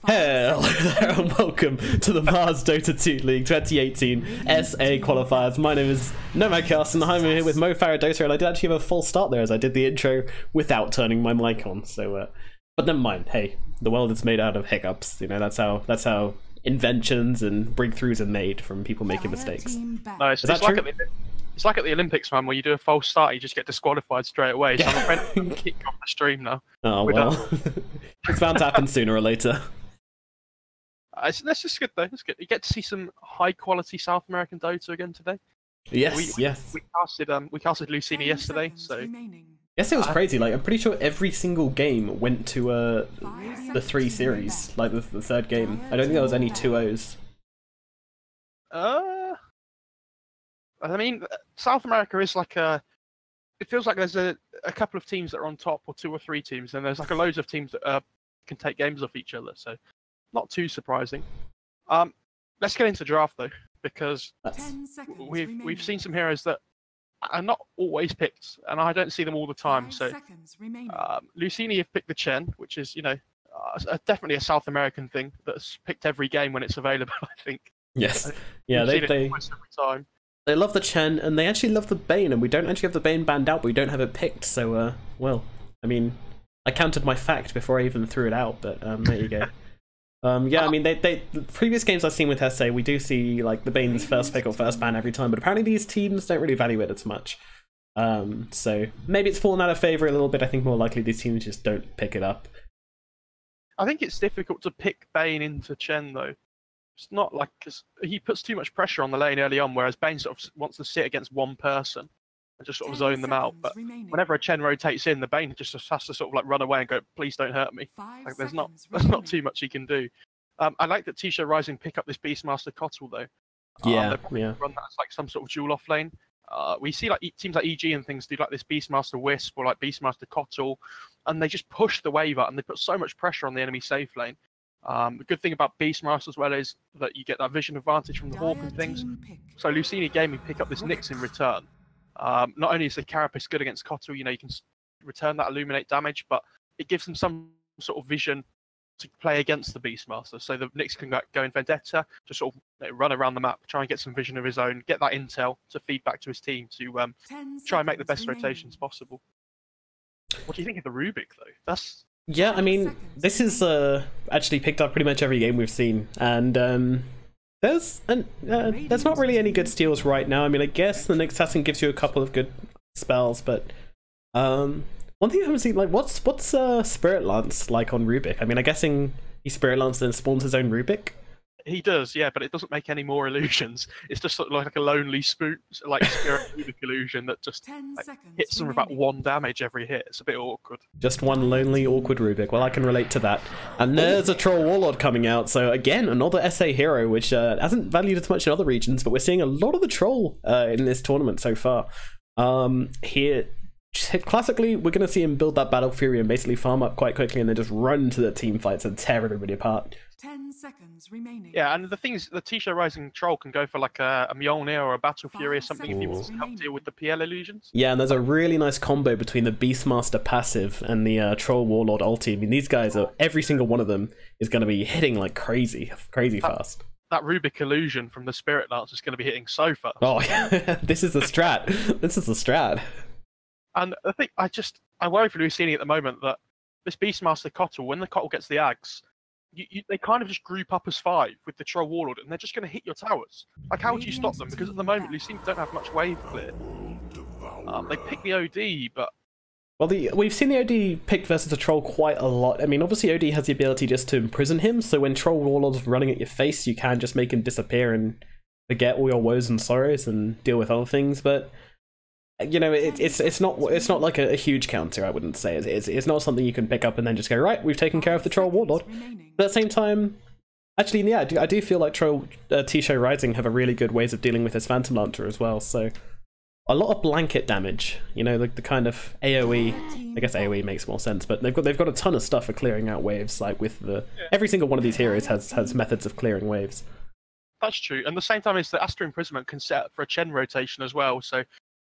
Hello there and welcome to the MoFarahDota 2 League 2018 SA Qualifiers. My name is NomadCasts and I'm here with MoFarahDota, and I did actually have a false start there as I did the intro without turning my mic on. So, but never mind. Hey, the world is made out of hiccups. You know, that's how inventions and breakthroughs are made from people making mistakes. No, it's like at the Olympics, man, where you do a false start, you just get disqualified straight away. So I'm afraid I'm kick off the stream now. Oh well, it's bound to happen sooner or later. That's just good though. It's good. You get to see some high quality South American Dota again today. Yes, yes. We casted Luccini yesterday, so yes, it was crazy. Like, I'm pretty sure every single game went to the 3 series, like the third game. I don't think there was any 2-0s. I mean, South America is like it feels like there's a couple of teams that are on top, or 2 or 3 teams, and there's like a loads of teams that can take games off each other. So, not too surprising. Let's get into draft though, because we've seen some heroes that are not always picked, and I don't see them all the time. So, Luccini have picked the Chen, which is, you know, definitely a South American thing that's picked every game when it's available. I think. Yes. Yeah, they almost every time. They love the Chen, and they actually love the Bane, and we don't actually have the Bane banned out, but we don't have it picked. So, well, I mean, I counted my fact before I even threw it out, but there you go. Yeah, I mean, the previous games I've seen with SA, we do see like the Bane's first pick or first ban every time, but apparently these teams don't really value it as much. So maybe it's fallen out of favor a little bit. I think more likely these teams just don't pick it up. I think it's difficult to pick Bane into Chen though. It's not like, because he puts too much pressure on the lane early on, whereas Bane sort of wants to sit against one person and just sort of zone them out. But whenever a Chen rotates in, the Bane just has to sort of like run away and go, "Please don't hurt me." Like there's not too much he can do. I like that TS.R pick up this Beastmaster Kotl though. Yeah, yeah. Run that as like some sort of duel off lane. We see like teams like EG and things do like this Beastmaster Wisp or like Beastmaster Kotl, and they just push the wave out and they put so much pressure on the enemy safe lane. The good thing about Beastmaster as well is that you get that vision advantage from the Hawk and things. So Luccini Gaming pick up this Nyx in return. Not only is the Carapace good against Kotl, you know, you can return that Illuminate damage, but it gives them some sort of vision to play against the Beastmaster. So the Nyx can go in Vendetta, just sort of run around the map, try and get some vision of his own, get that intel to feed back to his team to try and make the best rotations possible. What do you think of the Rubik though? Yeah, I mean, this is actually picked up pretty much every game we've seen, and there's not really any good steals right now. I mean, I guess the Nyx Assassin gives you a couple of good spells, but one thing I haven't seen, like, what's Spirit Lance like on Rubik? I mean, I'm guessing he Spirit Lance then spawns his own Rubik. He does, yeah, but it doesn't make any more illusions. It's just sort of like a lonely spirit Rubik illusion that just like, hits them about 1 damage every hit. It's a bit awkward. Just one lonely, awkward Rubik. Well, I can relate to that. And there's a Troll Warlord coming out. So again, another SA hero, which hasn't valued as much in other regions, but we're seeing a lot of the Troll in this tournament so far. Here, classically, we're going to see him build that Battle Fury and basically farm up quite quickly and then just run to the team fights and tear everybody apart. 10 seconds remaining. Yeah, and the thing is, the TS.R Troll can go for like a Mjolnir or a Battle Fury or something if he wants to help deal with the PL illusions. Yeah, and there's a really nice combo between the Beastmaster passive and the Troll Warlord ulti. I mean, these guys are, every single one of them is going to be hitting like crazy fast. That Rubik illusion from the Spirit Lance is going to be hitting so fast. Oh, yeah. This is the strat. This is the strat. And I think I worry for Luccini at the moment that this Beastmaster Kotl, when the Kotl gets the Ags, they kind of just group up as 5 with the Troll Warlord, and they're just going to hit your towers. Like, how would you stop them? Because at the moment, Luccini don't have much wave clear. They pick the OD, but... Well, we've seen the OD picked versus a Troll quite a lot. I mean, obviously OD has the ability just to imprison him, so when Troll Warlord's running at your face, you can just make him disappear and forget all your woes and sorrows and deal with other things, but... You know, it's not like a huge counter, I wouldn't say. It's not something you can pick up and then just go, right, we've taken care of the Troll Warlord. But at the same time, actually, yeah, I do feel like Show.Rising have a really good ways of dealing with his Phantom Lancer as well. So a lot of blanket damage, you know, like the kind of AoE. I guess AoE makes more sense, but they've got a ton of stuff for clearing out waves. Like with every single one of these heroes has methods of clearing waves. That's true. And at the same time, is that Astra Imprisonment can set up for a Chen rotation as well. So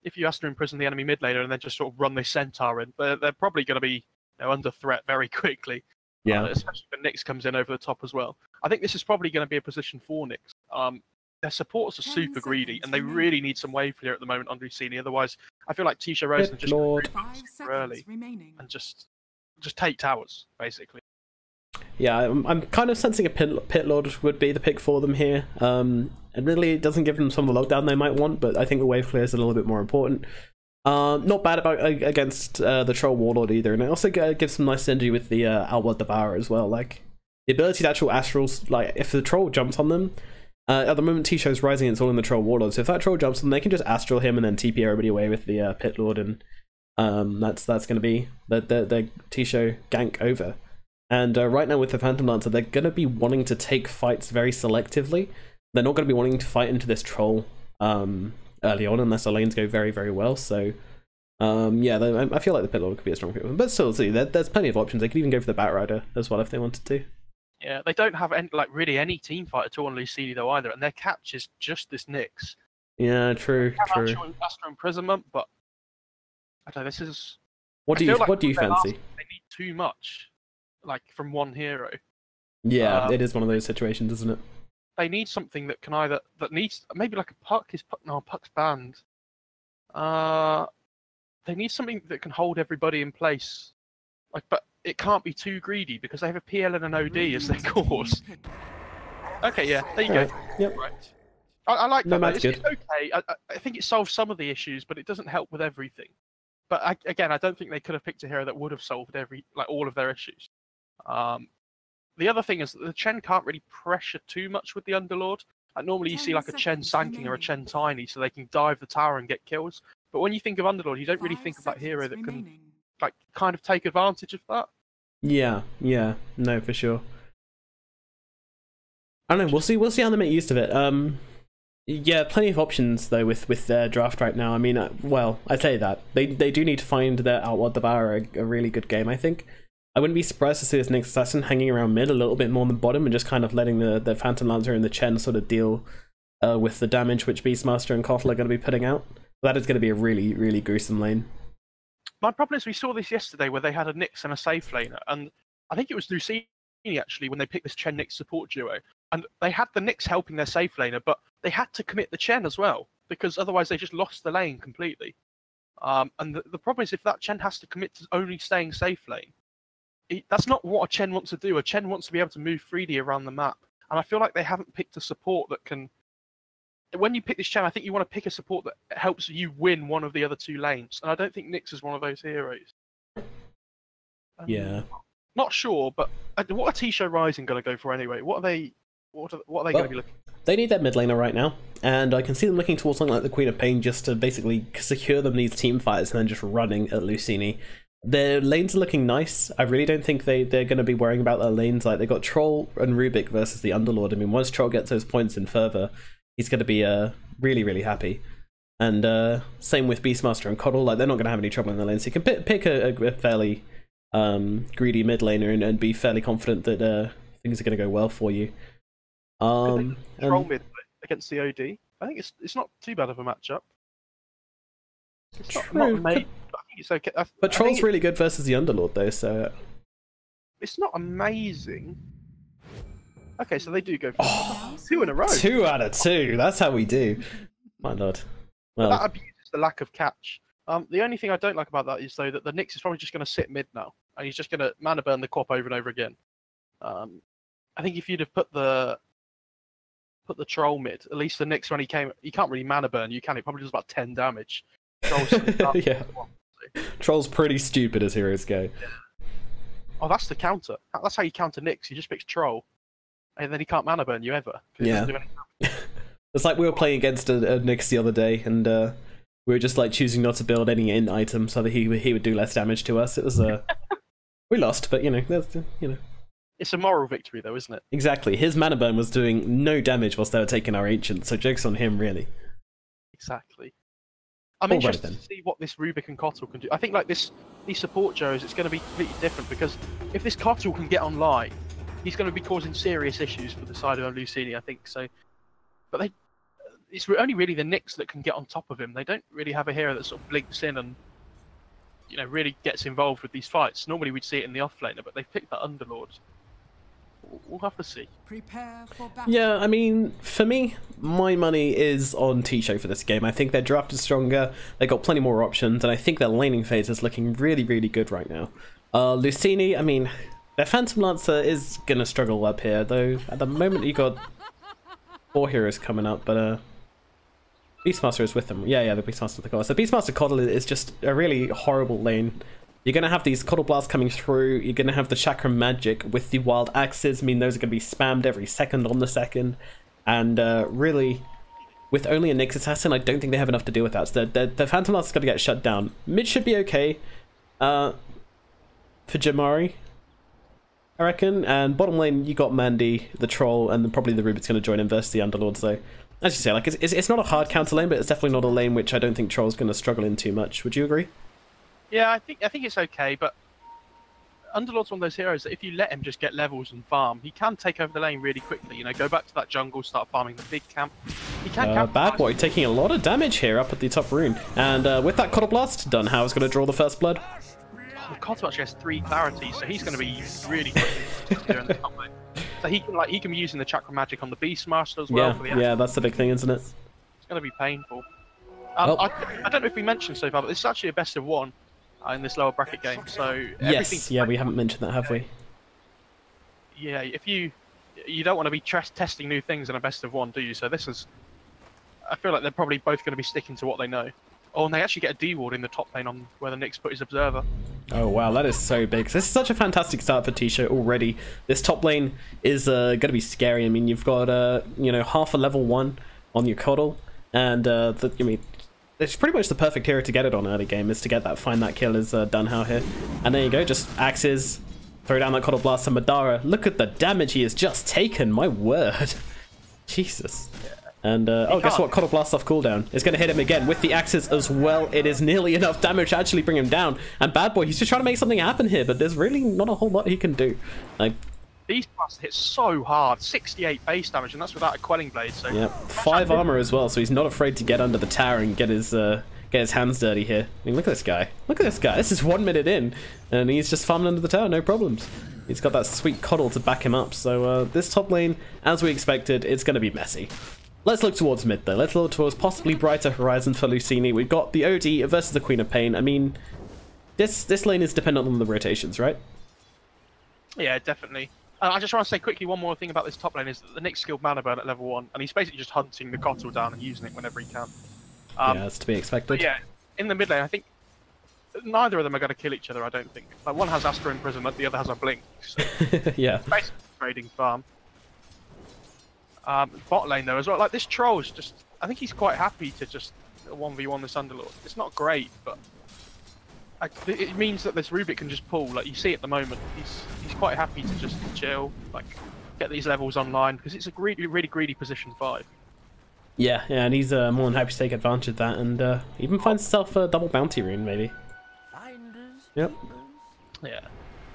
if you Astra Imprison the enemy mid laner and then just sort of run this Centaur in, they're probably going to be under threat very quickly. Yeah. Especially when Nyx comes in over the top as well. I think this is probably going to be a position for Nyx. Their supports are 10 super greedy, seconds and they remaining. really need some wave clear at the moment on Luccini. Otherwise, I feel like Show.Rising just Lord. 5 super seconds early remaining. and just take towers basically. Yeah, I'm kind of sensing a pit lord would be the pick for them here. Admittedly, it doesn't give them some of the lockdown they might want, but I think the wave clear is a little bit more important. Not bad against the troll warlord either, and it also gives some nice synergy with the outward devourer as well. Like the ability to actual astrals, like if the troll jumps on them. At the moment, Show's rising, it's all in the troll warlord. So if that troll jumps on them, they can just astral him and then TP everybody away with the pit lord, and that's going to be the Show gank over. And right now with the Phantom Lancer, they're going to be wanting to take fights very selectively. They're not going to be wanting to fight into this troll early on unless the lanes go very, very well. So yeah, I feel like the pit lord could be a strong pick. But still, see, there's plenty of options. They could even go for the Bat Rider as well if they wanted to. Yeah, they don't have any, like really any team fight at all on Luccini though either, and their catch is just this Nyx. Yeah, true, true. Astral Imprisonment, but I don't know. This is what do you fancy? They need too much, like from one hero. Yeah, it is one of those situations, isn't it? They need something that can either needs maybe like a Puck. Puck's banned. They need something that can hold everybody in place. Like, but it can't be too greedy because they have a PL and an OD as their cores. Okay, yeah, there you go. Yep. Right. I like that. Nomad's good. It's okay. I think it solves some of the issues, but it doesn't help with everything. But again, I don't think they could have picked a hero that would have solved all of their issues. The other thing is that the Chen can't really pressure too much with the Underlord. Like normally you see like a Chen Sanking or a Chen Tiny, so they can dive the tower and get kills. But when you think of Underlord, you don't really think of that hero that can like kind of take advantage of that. Yeah, no, for sure. I don't know. We'll see how they make use of it. Yeah, plenty of options though with their draft right now. I mean, well, I say that they do need to find their Outward Devourer a really good game. I think I wouldn't be surprised to see this next assassin hanging around mid a little bit more than bottom and just kind of letting the Phantom Lancer and the Chen sort of deal with the damage which Beastmaster and Kotl are going to be putting out. That is going to be a really, really gruesome lane. My problem is we saw this yesterday where they had a Nyx and a safe laner, and I think it was Luccini actually when they picked this Chen Nyx support duo, and they had the Nyx helping their safe laner, but they had to commit the Chen as well because otherwise they just lost the lane completely. And the problem is if that Chen has to commit to only staying safe lane, that's not what a Chen wants to do. A Chen wants to be able to move freely around the map, and I feel like they haven't picked a support that can. When you pick this Chen, I think you want to pick a support that helps you win one of the other two lanes, and I don't think Nyx is one of those heroes. Yeah. Not sure, but what are Show.Rising going to go for anyway? What are they going to be looking for? They need their mid laner right now, and I can see them looking towards something like the Queen of Pain just to basically secure them these team fights and then just running at Luccini. Their lanes are looking nice. I really don't think they're going to be worrying about their lanes. Like, they got Troll and Rubik versus the Underlord. I mean, once Troll gets those points in further, he's going to be really, really happy. And same with Beastmaster and Kotl. Like, they're not going to have any trouble in the lane. So you can pick a fairly greedy mid laner and be fairly confident that things are going to go well for you. Troll mid against the OD. I think it's not too bad of a matchup. It's not amazing, but I think it's okay. But Troll's really good versus the Underlord, though, so... It's not amazing. Okay, so they do go for 2 in a row. 2 out of 2. That's how we do. My lord. Well, that abuses the lack of catch. The only thing I don't like about that is though that the Nyx is probably just going to sit mid now, and he's just going to mana burn the Quap over and over again. I think if you'd have put the Troll mid, at least the Nyx when he came, he can't really mana burn. You can. It probably does about 10 damage. yeah. Troll's pretty stupid as heroes go. Yeah. Oh, that's the counter. That's how you counter Nyx. You just picks Troll, and then he can't mana burn you ever. Yeah. It's like we were playing against a Nyx the other day, and we were just like choosing not to build any int item so that he would do less damage to us. It was we lost, but that's. It's a moral victory, though, isn't it? Exactly. His mana burn was doing no damage whilst they were taking our ancient, so joke's on him, really. Exactly. I'm interested to see what this Rubik and Kotl can do. I think like these support Joes, it's going to be completely different because if this Kotl can get online, he's going to be causing serious issues for the side of Luccini, I think. So, but it's only really the Nyx that can get on top of him. They don't really have a hero that sort of blinks in and you know, really gets involved with these fights. Normally we'd see it in the offlaner, but they've picked that Underlord. We'll have to see. Prepare for battle. Yeah, I mean, for me, my money is on T-Show for this game. I think their draft is stronger, they got plenty more options, and I think their laning phase is looking really, really good right now. Luccini, I mean, their Phantom Lancer is going to struggle up here, though at the moment you got 4 heroes coming up, but Beastmaster is with them. Yeah, the Beastmaster with the Coddle. So Beastmaster Coddle is just a really horrible lane. You're going to have these Coddle Blasts coming through, you're going to have the Chakra Magic with the Wild Axes. I mean, those are going to be spammed every second on the second. And really, with only a Nyx Assassin, I don't think they have enough to deal with that. So the Phantom Lance is going to get shut down. Mid should be okay for Jamari, I reckon. And bottom lane, you got Mandy, the Troll, and then probably the Rubik's going to join in versus the Underlord. So, as you say, like it's not a hard counter lane, but it's definitely not a lane which I don't think Troll's going to struggle in too much. Would you agree? Yeah, I think it's okay, but Underlord's one of those heroes that if you let him just get levels and farm, he can take over the lane really quickly. You know, go back to that jungle, start farming the big camp. He can Bad Boy taking a lot of damage here up at the top rune, and with that Coddle Blast, Dunhow's going to draw the first blood. The Coddle actually has 3 clarity, so he's going to be really good here in the top lane. So he can be using the Chakra Magic on the Beastmaster as well. Yeah, for the yeah, that's the big thing, isn't it? It's going to be painful. Oh. I don't know if we mentioned so far, but this is actually a best of 1. In this lower bracket game, so yes, yeah, we haven't mentioned that, have we? Yeah, if you don't want to be testing new things in a best of 1, do you? So this is, I feel like they're probably both going to be sticking to what they know. Oh, and they actually get a D ward in the top lane on where the Nyx put his observer. Oh wow, that is so big. This is such a fantastic start for T-Show already. This top lane is going to be scary. I mean, you've got you know, half a level 1 on your Coddle, and I mean, it's pretty much the perfect hero to get it on early game, is to get that, find that kill, is Dunhow here. And there you go, just axes, throw down that Coddle Blast, and Madara, look at the damage he has just taken, my word. Jesus. And, oh, guess what, Coddle Blast off cooldown. It's going to hit him again with the axes as well. It is nearly enough damage to actually bring him down. And Bad Boy, he's just trying to make something happen here, but there's really not a whole lot he can do. Like, Beastmaster hits so hard, 68 base damage, and that's without a Quelling Blade. So yeah, 5 armor as well, so he's not afraid to get under the tower and get his hands dirty here. I mean, look at this guy. Look at this guy. This is 1 minute in, and he's just farming under the tower, no problems. He's got that sweet Coddle to back him up. So this top lane, as we expected, it's going to be messy. Let's look towards mid, though. Let's look towards possibly brighter horizons for Luccini. We've got the OD versus the Queen of Pain. I mean, this lane is dependent on the rotations, right? Yeah, definitely. I just want to say quickly one more thing about this top lane is that the Nyx skilled Mana Burn at level 1, and he's basically just hunting the Coddle down and using it whenever he can. Yeah, that's to be expected. Yeah, in the mid lane, I think neither of them are going to kill each other, I don't think. Like, one has Astra Imprison, the other has a Blink. So yeah. Basically trading farm. Bot lane, though, as well. Like, this Troll is just... I think he's quite happy to just 1v1 this Underlord. It's not great, but... it means that this Rubik can just pull, like you see at the moment. He's quite happy to just chill, like get these levels online, because it's a really greedy position 5. Yeah, and he's more than happy to take advantage of that, and even finds himself a double bounty rune, maybe. Yep. Yeah.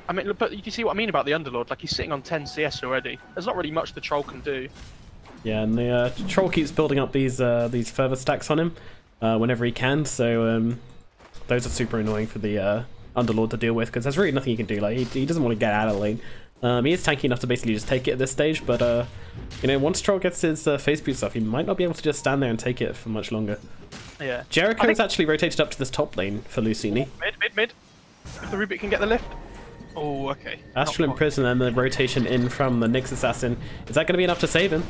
I mean, but you can see what I mean about the Underlord. Like, he's sitting on 10 CS already. There's not really much the Troll can do. Yeah, and the Troll keeps building up these further stacks on him whenever he can, so those are super annoying for the Underlord to deal with, because there's really nothing he can do. Like, he doesn't want to get out of the lane. He is tanky enough to basically just take it at this stage, but you know, once Troll gets his face boot stuff, he might not be able to just stand there and take it for much longer. Yeah. Jericho's actually rotated up to this top lane for Luccini. Mid. If the Rubik can get the lift. Oh, okay. Astral Imprison and the rotation in from the Nyx Assassin. Is that going to be enough to save him?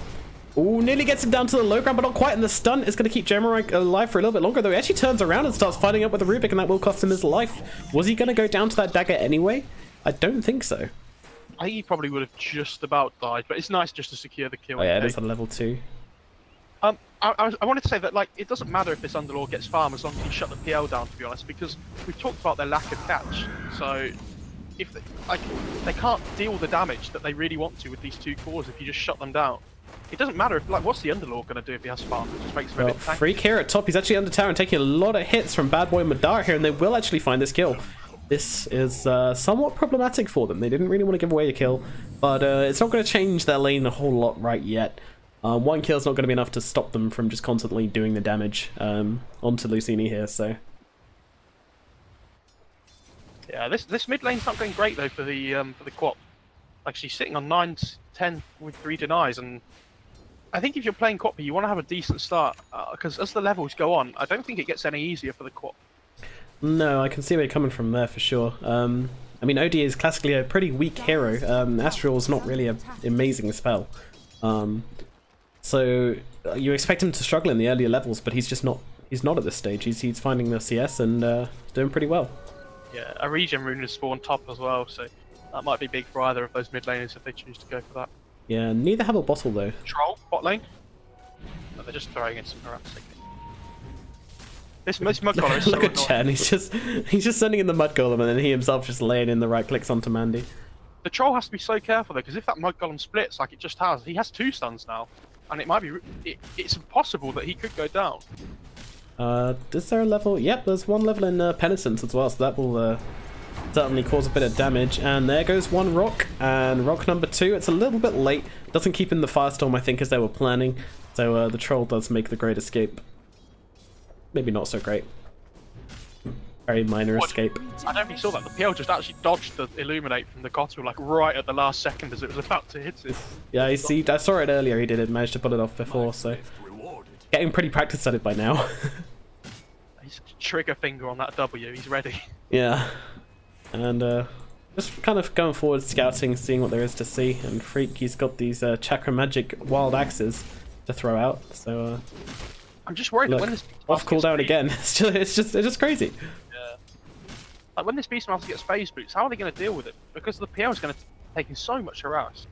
Oh, nearly gets him down to the low ground, but not quite. And the stun is going to keep Jammer alive for a little bit longer, though. He actually turns around and starts fighting up with the Rubik, and that will cost him his life. Was he going to go down to that dagger anyway? I don't think so. I think he probably would have just about died, but it's nice just to secure the kill. Oh, yeah, it is on level 2. I wanted to say that, like, it doesn't matter if this Underlord gets farm as long as you shut the PL down, to be honest, because we've talked about their lack of catch. So if they can't deal the damage that they really want to with these 2 cores if you just shut them down. It doesn't matter if, like, what's the Underlord going to do if he has farm? It just makes him a bit tanky. Freak here at top. He's actually under tower and taking a lot of hits from Bad Boy and Madara here, and they will actually find this kill. This is somewhat problematic for them. They didn't really want to give away a kill, but it's not going to change their lane a whole lot right yet. 1 kill is not going to be enough to stop them from just constantly doing the damage onto Luccini here, so... Yeah, this mid lane's not going great though for the Quap. Like she's sitting on 9-10 with 3 denies, and I think if you're playing Quap, you want to have a decent start because as the levels go on, I don't think it gets any easier for the Quap. No, I can see where you're coming from there for sure. I mean, OD is classically a pretty weak hero. Astral's not really an amazing spell. So you expect him to struggle in the earlier levels, but he's just not. He's not at this stage. He's finding the CS and doing pretty well. Yeah, a regen rune is spawned top as well, so that might be big for either of those mid laners if they choose to go for that. Yeah, neither have a bottle though. Troll, bot lane. No, they're just throwing in some harassing. This mud golem is so Look at Chen, he's just sending in the mud golem and then he himself just laying in the right clicks onto Mandy. The troll has to be so careful though, because if that mud golem splits like it just has, he has 2 stuns now, and it might be it's impossible that he could go down. Is there a level? Yep, there's one level in Penitence as well, so that will certainly cause a bit of damage. And there goes one rock, and rock number 2. It's a little bit late. Doesn't keep in the firestorm, I think, as they were planning. So the troll does make the great escape. Maybe not so great. Very minor escape. I don't know if you saw that. The PL just actually dodged the Illuminate from the Kotal like right at the last second as it was about to hit it. Yeah, I saw it earlier. He did manage to pull it off before, so getting pretty practiced at it by now. He's trigger finger on that W. He's ready. Yeah, and just kind of going forward, scouting, seeing what there is to see. And Freak, he's got these chakra magic wild axes to throw out. So I'm just worried that when this off cooldown again, it's just crazy. Yeah. Like when this Beastmaster gets phase boots, how are they going to deal with it? Because the PL is going to take in so much harass.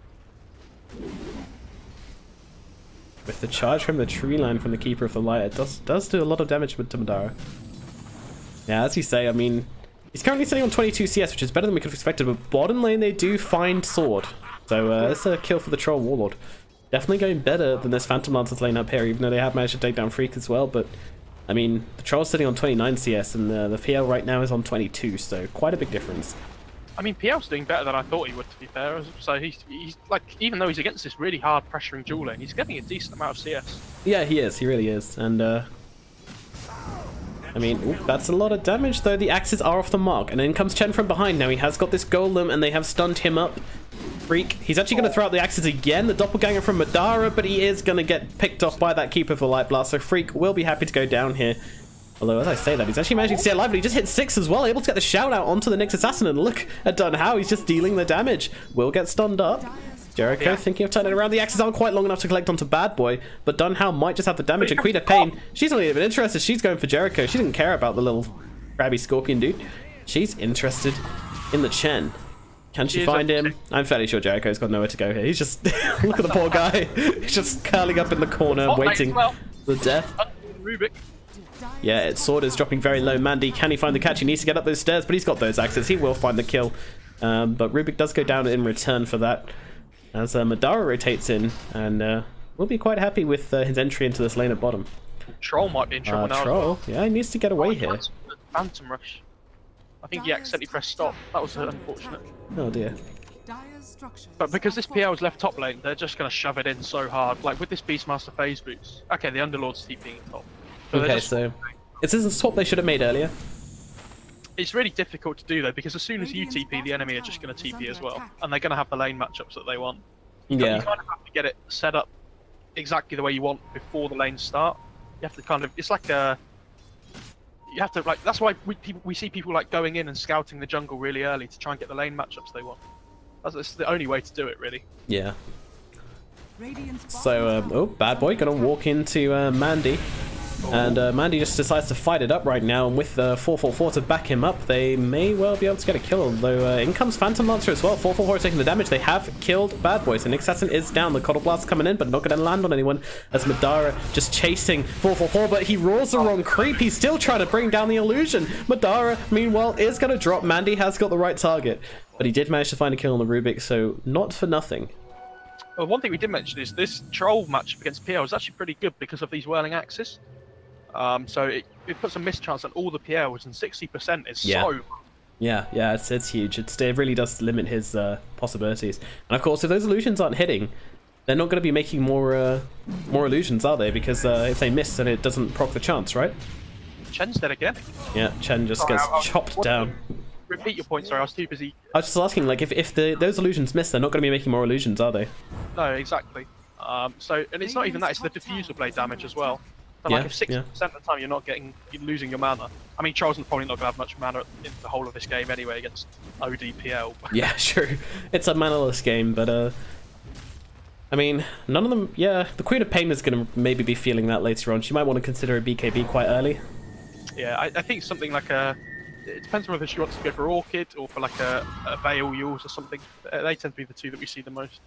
With the charge from the tree line from the Keeper of the Light, it does do a lot of damage with Madara. Yeah, as you say, I mean, he's currently sitting on 22 CS, which is better than we could have expected, but bottom lane they do find Sword. So it's a kill for the Troll Warlord. Definitely going better than this Phantom Lancer's lane up here, even though they have managed to take down Freak as well, but I mean, the Troll's sitting on 29 CS and the PL right now is on 22, so quite a big difference. I mean, PL's doing better than I thought he would, to be fair. So he's like, even though he's against this really hard pressuring dual lane, he's getting a decent amount of CS. Yeah, he is. He really is. And I mean, ooh, that's a lot of damage, though. The axes are off the mark. And in comes Chen from behind. Now he has got this golem, and they have stunned him up. Freak. He's actually going to throw out the axes again. The doppelganger from Madara, but he is going to get picked off by that Keeper of the Light Blast. So Freak will be happy to go down here. Although, as I say that, he's actually managing to stay alive, and he just hit 6 as well, able to get the shout out onto the Nyx Assassin, and look at Dunhow, he's just dealing the damage. Will get stunned up. Jericho thinking of turning around. The axes aren't quite long enough to collect onto Bad Boy, but Dunhow might just have the damage, and Queen of Pain, she's not even interested. She's going for Jericho. She didn't care about the little crabby scorpion dude. She's interested in the Chen. Can she find him? I'm fairly sure Jericho's got nowhere to go here. He's just... look at the poor guy. He's just curling up in the corner, waiting for the death. Rubik. Yeah, Sword is dropping very low. Mandy, can he find the catch? He needs to get up those stairs, but he's got those axes. He will find the kill. But Rubik does go down in return for that. As Madara rotates in, and we'll be quite happy with his entry into this lane at bottom. Troll might be in trouble now. Troll, yeah, he needs to get away here. Phantom Rush. I think he accidentally pressed stop. That was unfortunate. Oh dear. But because this PL is left top lane, they're just going to shove it in so hard. Like with this Beastmaster phase boots. Okay, the Underlord's TPing top. So okay, so is this a swap they should have made earlier? It's really difficult to do though, because as soon as you TP, the enemy are just going to TP as well, and they're going to have the lane matchups that they want. You kind of have to get it set up exactly the way you want before the lanes start. You have to kind of, it's like a, you have to like, that's why we see people like going in and scouting the jungle really early to try and get the lane matchups they want. That's the only way to do it, really. Yeah. So, oh, Bad Boy gonna walk into Mandy. And Mandy just decides to fight it up right now, and with the 444 to back him up, they may well be able to get a kill, although in comes Phantom Lancer as well. 444 taking the damage. They have killed Bad Boy, so Nyx Assassin is down. The Coddle Blast coming in, but not going to land on anyone, as Madara just chasing 444, but he rolls the wrong creep. He's still trying to bring down the illusion. Madara, meanwhile, is going to drop. Mandy has got the right target, but he did manage to find a kill on the Rubik, so not for nothing. Well, one thing we did mention is this Troll matchup against PL is actually pretty good because of these whirling axes. So it puts a mischance on all the PLs, and 60% is so... Yeah, it's huge. It really does limit his possibilities. And of course, if those illusions aren't hitting, they're not going to be making more illusions, are they? Because if they miss, then it doesn't proc the chance, right? Chen's dead again. Yeah, Chen just gets chopped down. repeat your point, sorry, I was too busy. I was just asking, like, if those illusions miss, they're not going to be making more illusions, are they? No, exactly. And it's not even that, it's the diffusal blade damage as well. So like if 60% of the time you're losing your mana. I mean, Charles is probably not going to have much mana in the whole of this game anyway against ODPL. Yeah, sure. It's a manaless game, but I mean, none of them. Yeah, the Queen of Pain is going to maybe be feeling that later on. She might want to consider a BKB quite early. Yeah, I think something like a. It depends on whether she wants to go for Orchid or for like a Veil Yules or something. They tend to be the two that we see the most.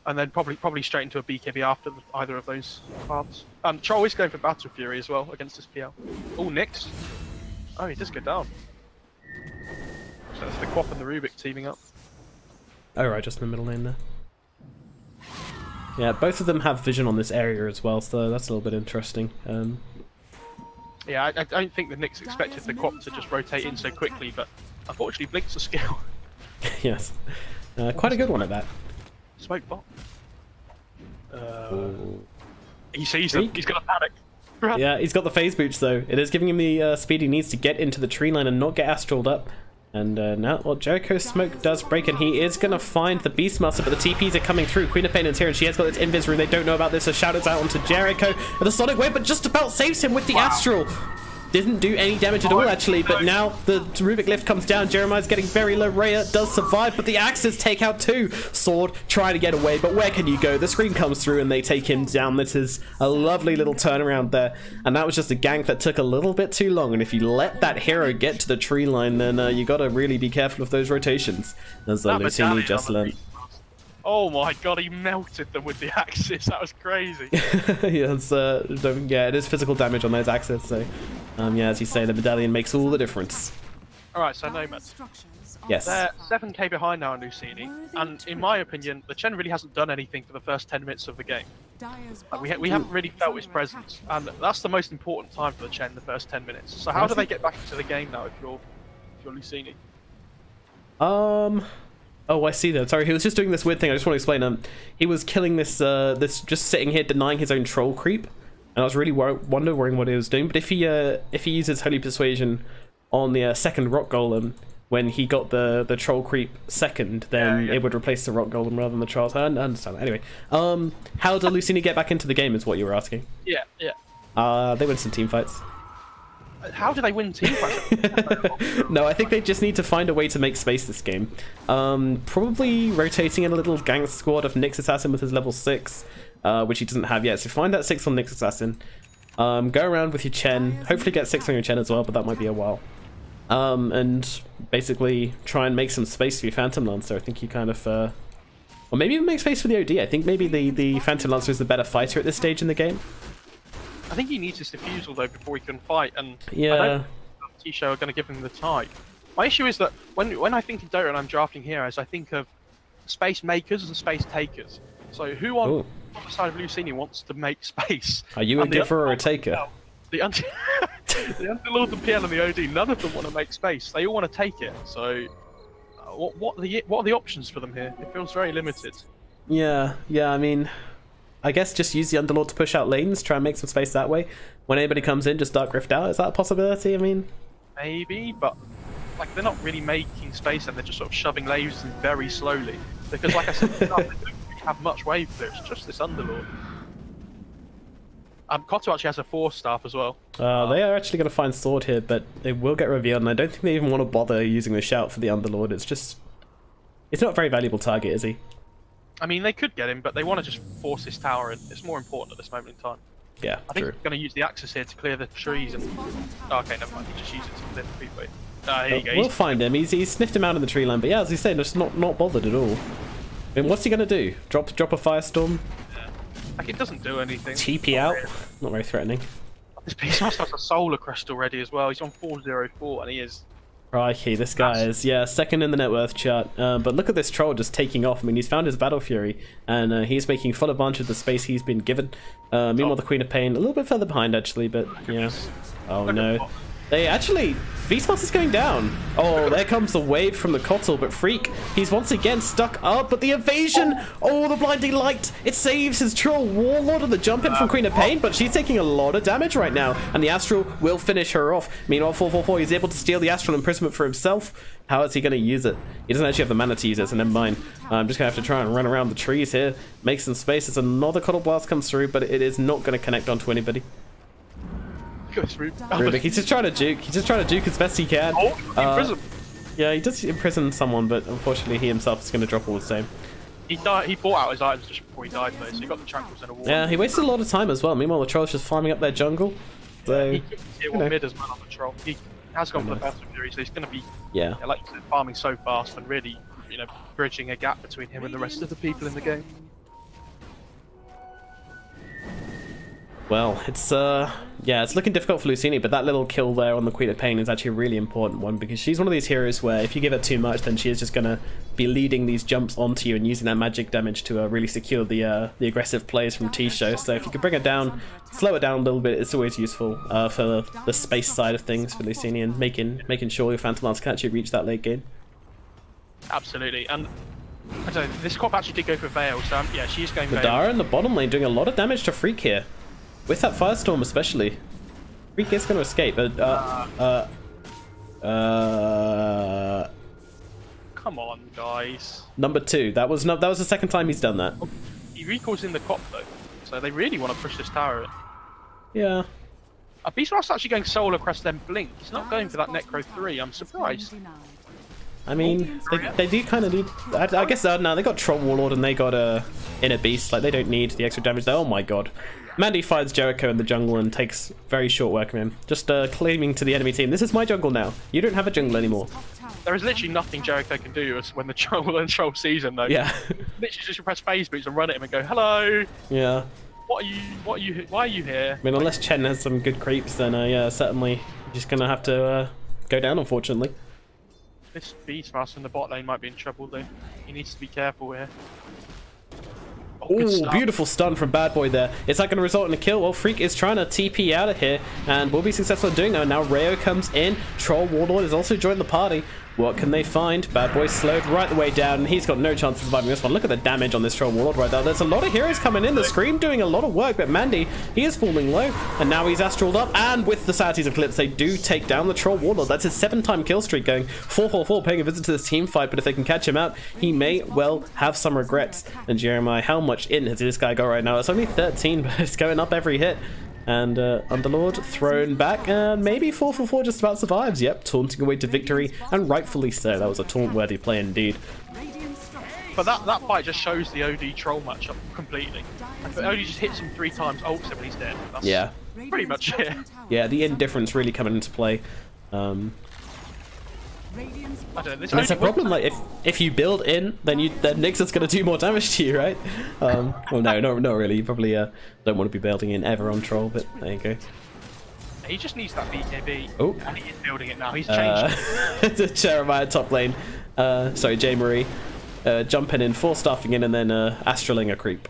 And then probably straight into a BKB after either of those paths. Troll is going for Battle Fury as well against this PL. Oh, Nyx. Oh, he does go down. So that's the Quap and the Rubik teaming up. Oh, right, just in the middle lane there. Yeah, both of them have vision on this area as well, so that's a little bit interesting. Yeah, I don't think the Nyx expected the Quap to just rotate in so quickly, but unfortunately Blink's a skill. Yes. Quite a good one at that. Smoke bot. He sees them. He's got a panic. Run. Yeah, he's got the phase boots though. It is giving him the speed he needs to get into the tree line and not get astraled up. And now, well, Jericho's smoke does break, and he is going to find the Beastmaster, but the TPs are coming through. Queen of Pain is here, and she has got this invis room. They don't know about this, so shout it out onto Jericho. And the Sonic Wave, but just about saves him with the Astral. Didn't do any damage at all, actually, but now the Rubik Lift comes down. Jeremiah's getting very low. Rhea does survive, but the Axes take out two. Sword trying to get away, but where can you go? The screen comes through, and they take him down. This is a lovely little turnaround there, and that was just a gank that took a little bit too long, and if you let that hero get to the tree line, then you got to really be careful of those rotations, as Luccini just learned. Oh my god, he melted them with the Axis. That was crazy. Yes, yeah, it is physical damage on those Axis, so yeah, as you say, the medallion makes all the difference. Alright, so Nomad. Yes. They're 7k behind now on Luccini, and in my opinion, the Chen really hasn't done anything for the first 10 minutes of the game. We haven't really felt his presence, and that's the most important time for the Chen, the first 10 minutes. So how do they get back into the game now if you're Luccini? Oh, I see that. Sorry, he was just doing this weird thing. I just want to explain. He was killing this, just sitting here denying his own troll creep, and I was really wondering what he was doing. But if he uses Holy Persuasion on the second Rock Golem when he got the troll creep second, then it would replace the Rock Golem rather than the Charles. I understand that. Anyway, how did Luccini get back into the game? Is what you were asking? Yeah. They win some team fights. How do they win team fights? No, I think they just need to find a way to make space this game. Probably rotating in a little gang squad of Nyx Assassin with his level 6, which he doesn't have yet. So find that 6 on Nyx Assassin. Go around with your Chen. Hopefully get 6 on your Chen as well, but that might be a while. And basically try and make some space for your Phantom Lancer. I think you kind of... or maybe even make space for the OD. I think maybe the Phantom Lancer is the better fighter at this stage in the game. I think he needs his defusal though before he can fight, and yeah, I don't think T-Show are going to give him the time. My issue is that when I think of Dota and I'm drafting heroes, I think of space makers and space takers. So who on the side of Luccini wants to make space? Are you a giver or a taker? The Underlord, the PL, and the OD, none of them want to make space. They all want to take it. So what are the options for them here? It feels very limited. Yeah. I mean, I guess just use the Underlord to push out lanes, try and make some space that way. When anybody comes in, just Dark Rift out. Is that a possibility? I mean, maybe, but like they're not really making space, and they're just sort of shoving lasers in very slowly. Because, like I said, they don't really have much wave clear. It's just this Underlord. Koto actually has a Force staff as well. They are actually going to find Sword here, but they will get revealed, and I don't think they even want to bother using the shout for the Underlord. It's not a very valuable target, is he? I mean, they could get him, but they want to just force this tower in. It's more important at this moment in time. Yeah, I think they're going to use the Axis here to clear the trees. And okay, never mind. He just use it to clear the freeway. Here you go. We'll find him. He's sniffed him out in the tree line, but yeah, as he's saying, just not bothered at all. I mean, what's he going to do? Drop a Firestorm? Yeah. Like, it doesn't do anything. TP out? Not very threatening. This Beastmaster has a Solar Crest already as well. He's on 404, and he is... Crikey, this guy is, yeah, second in the net worth chart. But look at this troll just taking off. I mean, he's found his Battle Fury, and he's making full advantage of the space he's been given. Meanwhile, the Queen of Pain, a little bit further behind, actually, but yeah. Oh, no. They actually... Beastmaster's going down. Oh, there comes the wave from the Kotl, but Freak, he's once again stuck up, but the evasion! Oh, the blinding light! It saves his Troll Warlord and the jump in from Queen of Pain, but she's taking a lot of damage right now, and the Astral will finish her off. Meanwhile, 444, he's able to steal the Astral Imprisonment for himself. How is he going to use it? He doesn't actually have the mana to use it, so never mind. I'm just going to have to try and run around the trees here, make some space as another Kotl Blast comes through, but it is not going to connect onto anybody. Rubik, he's just trying to juke. He's just trying to juke as best he can. Imprison. Yeah, he does imprison someone, but unfortunately he himself is going to drop all the same. He died. He bought out his items just before he died, though, so he got the Chankles and a wall. Yeah, he wasted a lot of time as well. Meanwhile, the Troll's just farming up their jungle. So, he could tier 1 mid as well on the Troll. He has gone for the best of Fury, so he's going to be, like you said, farming so fast and really, bridging a gap between him and the rest of the people in the game. Well, it's it's looking difficult for Luccini, but that little kill there on the Queen of Pain is actually a really important one, because she's one of these heroes where if you give her too much, then she is just gonna be leading these jumps onto you and using that magic damage to really secure the aggressive plays from T-Show. So if you can bring her down, slow her down a little bit, it's always useful for the space side of things for Luccini, and making sure your Phantom Lance can actually reach that late game. Absolutely, and I don't know, this cop actually did go for Veil, so yeah, she's going Veil. Madara in the bottom lane doing a lot of damage to Freak here. With that Firestorm especially. Freak is going to escape, but come on, guys. Number 2. That was the second time he's done that. He recalls in the cop though, so they really want to push this tower in. Yeah. Beastmaster's actually going solo across them blink. He's not going for that Necro 3. I'm surprised. I mean, they do kind of need... I guess, no, they got Troll Warlord and they got Inner Beast. Like, they don't need the extra damage there. Oh my god. Mandy finds Jericho in the jungle and takes very short work of him. Just claiming to the enemy team, this is my jungle now. You don't have a jungle anymore. There is literally nothing Jericho can do when the troll sees him, though. Yeah. Literally just press phase boots and run at him and go, hello. Yeah. Why are you here? I mean, unless Chen has some good creeps, then yeah, certainly just gonna have to go down, unfortunately. This Beastmaster in the bot lane might be in trouble, though. He needs to be careful here. Oh, beautiful stun from Bad Boy there. Is that going to result in a kill? Well, Freak is trying to TP out of here and will be successful in doing that. Now Rayo comes in. Troll Warlord has also joined the party. What can they find? Bad Boy slowed right the way down, and he's got no chance of surviving this one. Look at the damage on this Troll Warlord right there. There's a lot of heroes coming in. The Scream doing a lot of work, but Mandy, he is falling low, and now he's astraled up, and with the Sanity's Eclipse, they do take down the Troll Warlord. That's his 7-time kill streak going. 444 paying a visit to this team fight, but if they can catch him out, he may well have some regrets. And Jeremiah, how much in has this guy got right now? It's only 13, but it's going up every hit. And Underlord thrown back, and maybe 444 just about survives. Yep, taunting away to victory, and rightfully so. That was a taunt-worthy play indeed. But that fight just shows the OD troll matchup completely. If OD just hits him 3 times, ults him, and he's dead. That's pretty much it. Yeah, the indifference really coming into play. I don't know, and it's a problem, like, if you build in, then Nixon's going to do more damage to you, right? Well, no, not really. You probably don't want to be building in ever on Troll, but there you go. He just needs that BKB, oh. And he is building it now. He's changed Jeremiah top lane. Sorry, J. Marie. Jumping in, 4-staffing in, and then astraling a creep.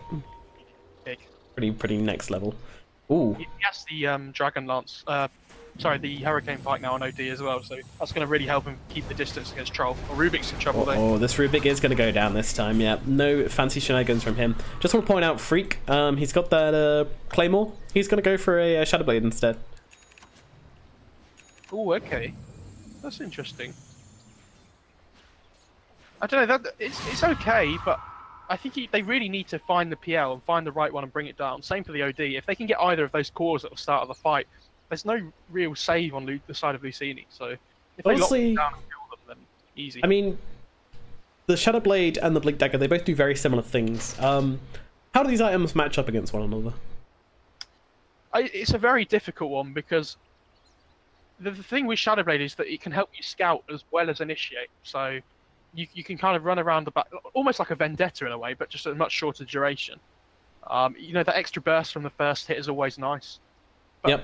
Big. Pretty next level. Ooh. He has the Dragon Lance... sorry, the Hurricane Pike now on OD as well, so that's going to really help him keep the distance against Troll. Well, Rubik's in trouble, though. Oh, this Rubik is going to go down this time, yeah. No fancy shenanigans from him. Just want to point out, Freak, he's got that Claymore. He's going to go for a Shadowblade instead. Oh, okay. That's interesting. I don't know, it's okay, but I think they really need to find the PL and find the right one and bring it down. Same for the OD. If they can get either of those cores at the start of the fight, there's no real save on the side of Luccini, so if they lock them down and kill them, then easy. I mean, the Shadowblade and the Blink Dagger, they both do very similar things. How do these items match up against one another? It's a very difficult one, because the thing with Shadowblade is that it can help you scout as well as initiate, so you can kind of run around the back, almost like a Vendetta in a way, but just at a much shorter duration. That extra burst from the first hit is always nice. But yep.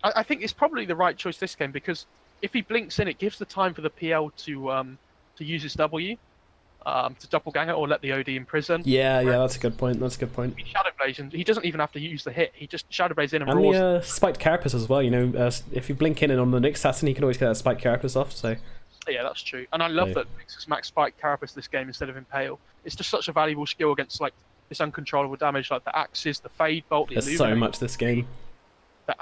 I think it's probably the right choice this game, because if he blinks in, it gives the time for the PL to use his W. to doppelganger or let the OD imprison. Yeah, that's a good point. That's a good point. He Shadowblades, and he doesn't even have to use the hit. He just Shadowblades in and And roars. the spiked carapace as well. You know, if you blink in and on the Nyx assassin, he can always get that spiked carapace off. So Yeah, that's true. And I love that Nyx has max spike carapace this game instead of impale. It's just such a valuable skill against like this uncontrollable damage, like the axes, the fade bolt, the there's so illuminate. much this game.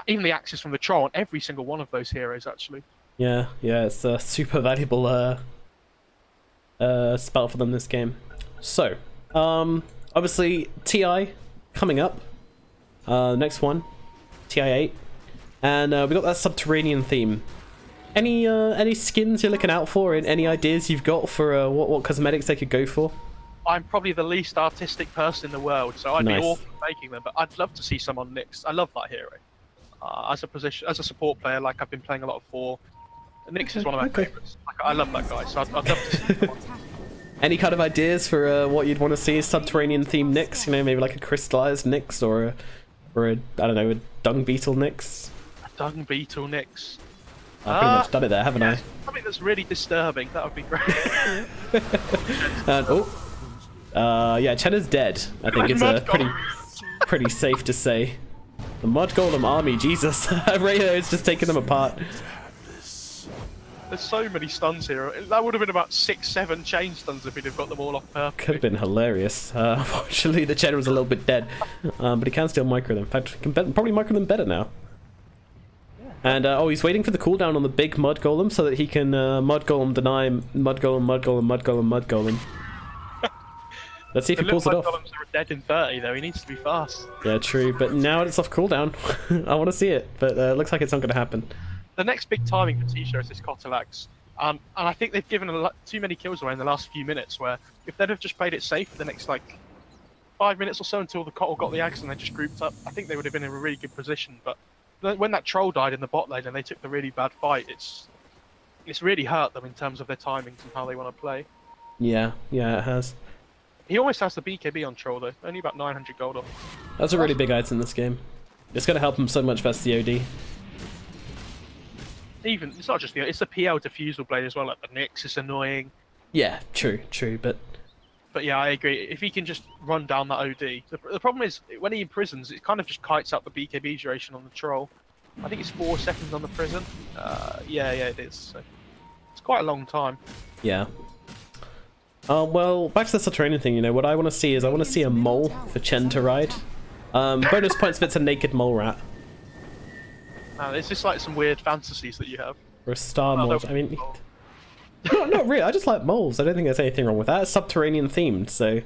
Even the axes from the troll on every single one of those heroes actually. Yeah, it's a super valuable spell for them this game. So, obviously TI coming up. Next one, TI8, and we got that subterranean theme. Any skins you're looking out for, and any ideas you've got for what cosmetics they could go for? I'm probably the least artistic person in the world, so I'd be awful at making them. But I'd love to see some on Nyx. I love that hero. As a support player, like I've been playing a lot of for. Nyx is one of my favorites. Like, I love that guy, so I'd love to see him on. Any kind of ideas for what you'd want to see as subterranean themed Nyx? You know, maybe like a crystallized Nyx or a I don't know, a dung beetle Nyx. A dung beetle Nyx. I've pretty much done it there, haven't I? Something that's really disturbing. That would be great. Yeah, Chen is dead. I think it's pretty safe to say. The Mud Golem army, Jesus. Rayo is just taking them apart. There's so many stuns here. That would have been about 6-7 chain stuns if he'd have got them all off perfectly. Could have been hilarious. Unfortunately, the Chen was a little bit dead. But he can still micro them. In fact, he can probably micro them better now. And he's waiting for the cooldown on the big Mud Golem so that he can Mud Golem deny Mud Golem, Mud Golem, Mud Golem, Mud Golem. Let's see if he pulls it off. Golems are dead in 30 though. He needs to be fast. Yeah, true. But now it's off cooldown. I want to see it, but it looks like it's not going to happen. The next big timing for T-Shirt is this Kotalax. And I think they've given too many kills away in the last few minutes, where if they'd have just played it safe for the next, like, 5 minutes or so until the Kotal got the axe and they just grouped up, I think they would have been in a really good position. But when that troll died in the bot lane and they took the really bad fight, it's really hurt them in terms of their timings and how they want to play. Yeah, it has. He almost has the BKB on troll, though. Only about 900 gold off. That's a really big item in this game. It's going to help him so much versus the OD. Even it's not just it's the PL diffusal blade as well. Like the Nyx is annoying. Yeah, true, but yeah, I agree. If he can just run down that OD, the problem is when he imprisons, it kind of just kites out the BKB duration on the troll. I think it's 4 seconds on the prison. Yeah, it is. So it's quite a long time. Yeah. Well, back to the subterranean thing. You know what I want to see is I want to see a mole for Chen to ride. Bonus points if it's a naked mole rat. It's just like some weird fantasies that you have. Or a star mod. I mean, not really. I just like moles. I don't think there's anything wrong with that. It's subterranean themed, so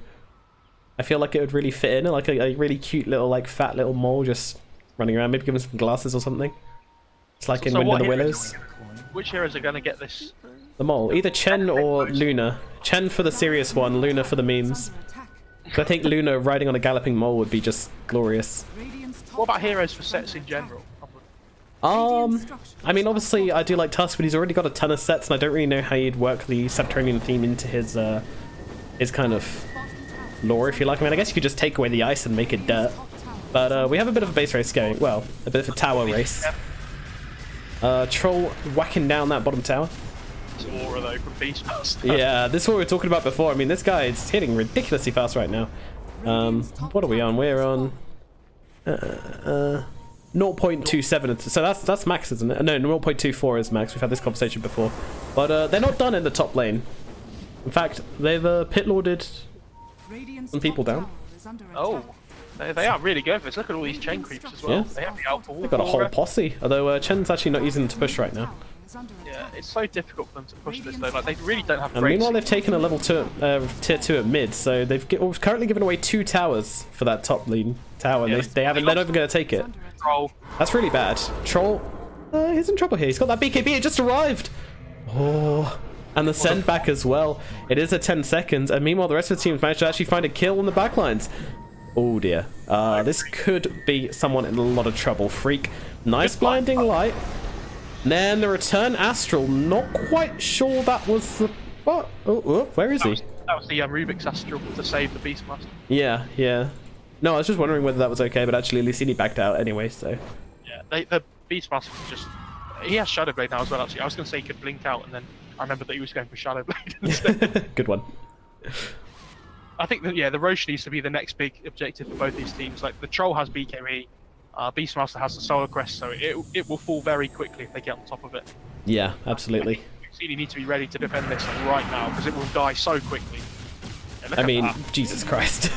I feel like it would really fit in. Like a really cute little, like, fat little mole just running around. Maybe give him some glasses or something. It's like in Wind of the Willows. Which heroes are going to get this? The mole. Either Chen or Luna. Chen for the serious one, Luna for the memes. But I think Luna riding on a galloping mole would be just glorious. What about heroes for sets in general? I mean, obviously I do like Tusk, but he's already got a ton of sets, and I don't really know how you'd work the subterranean theme into his kind of lore, if you like. I mean, I guess you could just take away the ice and make it dirt. But we have a bit of a base race going. Well, a bit of a tower race. Troll whacking down that bottom tower. It's Aura though from Beastmaster. Yeah, this is what we were talking about before. I mean, this guy is hitting ridiculously fast right now. What are we on? We're on 0.27, so that's max, isn't it? No, 0.24 is max. We've had this conversation before, but they're not done in the top lane. In fact, they've pit lorded some people down. Oh, they are really going for this. Look at all these chain creeps as well. Yeah. They have the alpha wall. They've got a whole posse, although Chen's actually not using them to push right now. Yeah, it's so difficult for them to push this though. Like they really don't have. And meanwhile, they've taken a level 2, tier 2 at mid, so they've currently given away 2 towers for that top lane tower. Yeah, and they're not even going to take it. Troll. That's really bad. Troll, he's in trouble here. He's got that BKB. It just arrived. Oh, and the send back as well. It is a 10 seconds, and meanwhile, the rest of the team managed to actually find a kill on the backlines. Oh dear. This could be someone in a lot of trouble. Freak. Nice blinding light. And then the return astral. Not quite sure that was the. What? Oh, where is he? That was the Rubik's astral to save the Beastmaster. Yeah. No, I was just wondering whether that was okay, but actually Luccini backed out anyway, so. Yeah, the Beastmaster can just. He has Shadowblade now as well, actually. I was going to say he could blink out, and then I remembered that he was going for Shadowblade instead. Good one. I think that, yeah, the Roche needs to be the next big objective for both these teams. Like, the Troll has BKB, Beastmaster has the Solar Crest, so it will fall very quickly if they get on top of it. Yeah, absolutely. Luccini need to be ready to defend this right now, because it will die so quickly. Yeah, I mean, Jesus Christ.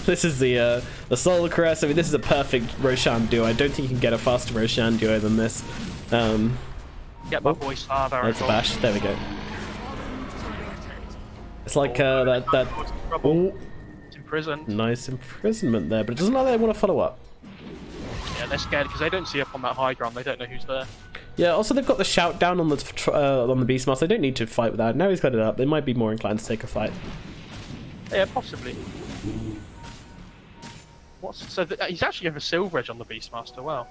This is the Solar Crest. I mean, this is a perfect Roshan duo. I don't think you can get a faster Roshan duo than this. Get my boy Star. That's a bash. There we go. It's like that. Oh, it's imprisoned. Nice imprisonment there, but it doesn't look like they want to follow up. Yeah, they're scared because they don't see up on that high ground. They don't know who's there. Yeah. Also, they've got the shout down on the Beastmaster. They don't need to fight with that. Now he's got it up. They might be more inclined to take a fight. Yeah, possibly. He's actually going for Silver Edge on the Beastmaster. Wow.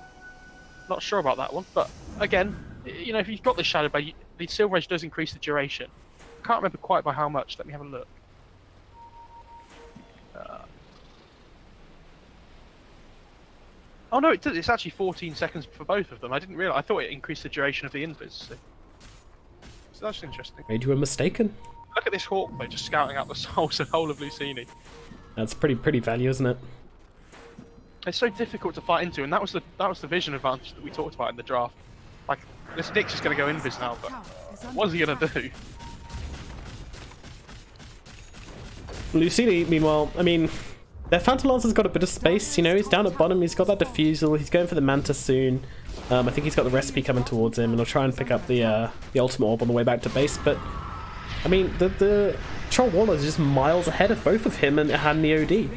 Not sure about that one, but again, you know, if you've got the Shadow Blade, the Silver Edge does increase the duration. I can't remember quite by how much. Let me have a look. Oh no, it does. It's actually 14 seconds for both of them. I didn't realize. I thought it increased the duration of the invis. So that's interesting. Made you were mistaken. Look at this Hawk though, just scouting out the souls and whole of Luccini. That's pretty value, isn't it? It's so difficult to fight into, and that was the vision advantage that we talked about in the draft. Like, this Nick's just going to go invis now, but what's he going to do? Luccini, meanwhile, I mean, their Phantom Lancer's got a bit of space, you know, he's down at bottom, he's got that Diffusal, he's going for the Manta soon. I think he's got the recipe coming towards him, and he'll try and pick up the Ultimate Orb on the way back to base, but, I mean, the Troll Warlord is just miles ahead of both of him and the OD.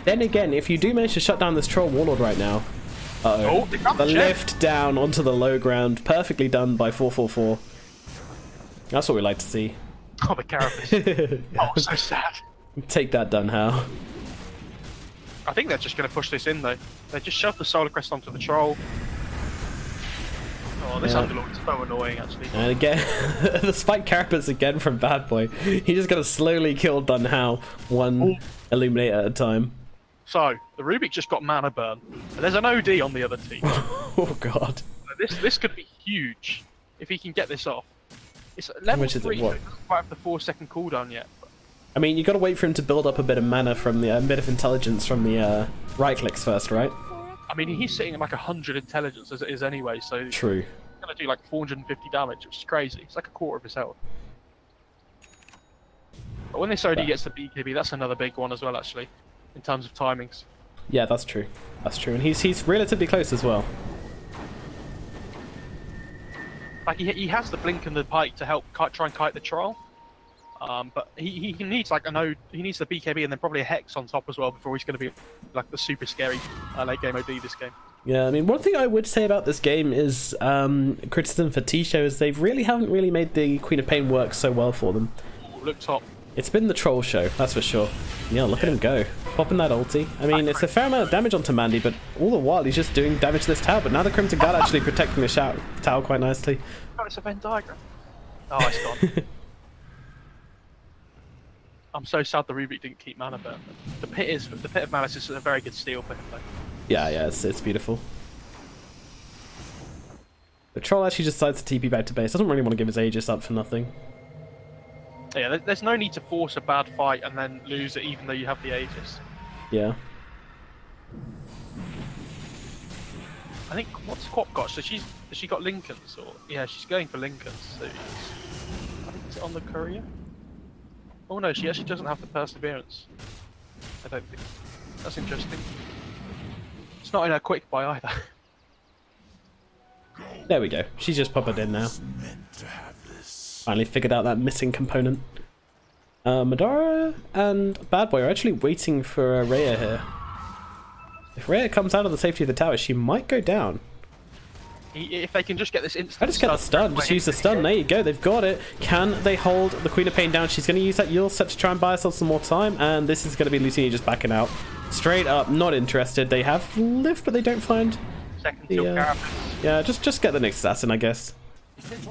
Then again, if you do manage to shut down this Troll Warlord right now, the lift down onto the low ground, perfectly done by 444. That's what we like to see. Oh, the Carapace. Oh, so sad. Take that, Dunhow. I think they're just going to push this in, though. They just shoved the Solar Crest onto the Troll. Oh, this Underlord is so annoying, actually. And again, the Spike Carapace again from Bad Boy. He just got to slowly kill Dunhow, one Illuminator at a time. So, the Rubik just got Mana Burn. And there's an OD on the other team. Oh, God. This could be huge if he can get this off. It's level 3, so it doesn't quite have the 4-second cooldown yet. I mean, you got to wait for him to build up a bit of mana from the bit of intelligence from the right clicks first, right? I mean, he's sitting at like 100 intelligence as it is anyway, so true. He's gonna do like 450 damage, which is crazy. It's like a quarter of his health. But when this OD gets the BKB, that's another big one as well, actually, in terms of timings. Yeah, that's true. That's true, and he's relatively close as well. Like he has the blink and the pike to help try and kite the Troll. But he needs like he needs the BKB and then probably a Hex on top as well before he's going to be like the super scary late game OD this game. Yeah, I mean, one thing I would say about this game is criticism for T-Show is they haven't really made the Queen of Pain work so well for them. Ooh, look top. It's been the Troll show, that's for sure. Yeah, look at him go. Popping that ulti. I mean, it's a fair amount of damage onto Mandy, but all the while he's just doing damage to this tower. But now the Crimson Guard actually protecting the tower quite nicely. Oh, it's a Venn diagram. Oh, it's gone. I'm so sad the Rubik didn't keep Mana Burn. The Pit of Malice is a very good steal for him though. Yeah, it's beautiful. The Troll actually decides to TP back to base. Doesn't really want to give his Aegis up for nothing. Yeah, there's no need to force a bad fight and then lose it even though you have the Aegis. Yeah. I think, what's Quap got? So has she got Lincolns? Or yeah, she's going for Lincolns. So I think it's on the courier. Oh no, she actually doesn't have the Perseverance. I don't think. That's interesting. It's not in her quick buy either. There we go. She's just popped it in now. Finally figured out that missing component. Madara and Bad Boy are actually waiting for Rhea here. If Rhea comes out of the safety of the tower, she might go down. If they can just get this instant I just get the stun. Just use the stun. There you go. They've got it. Can they hold the Queen of Pain down? She's going to use that Yule set to try and buy herself some more time. And this is going to be Luccini just backing out. Straight up, not interested. They have lift, but they don't find the... yeah, just get the next assassin, I guess.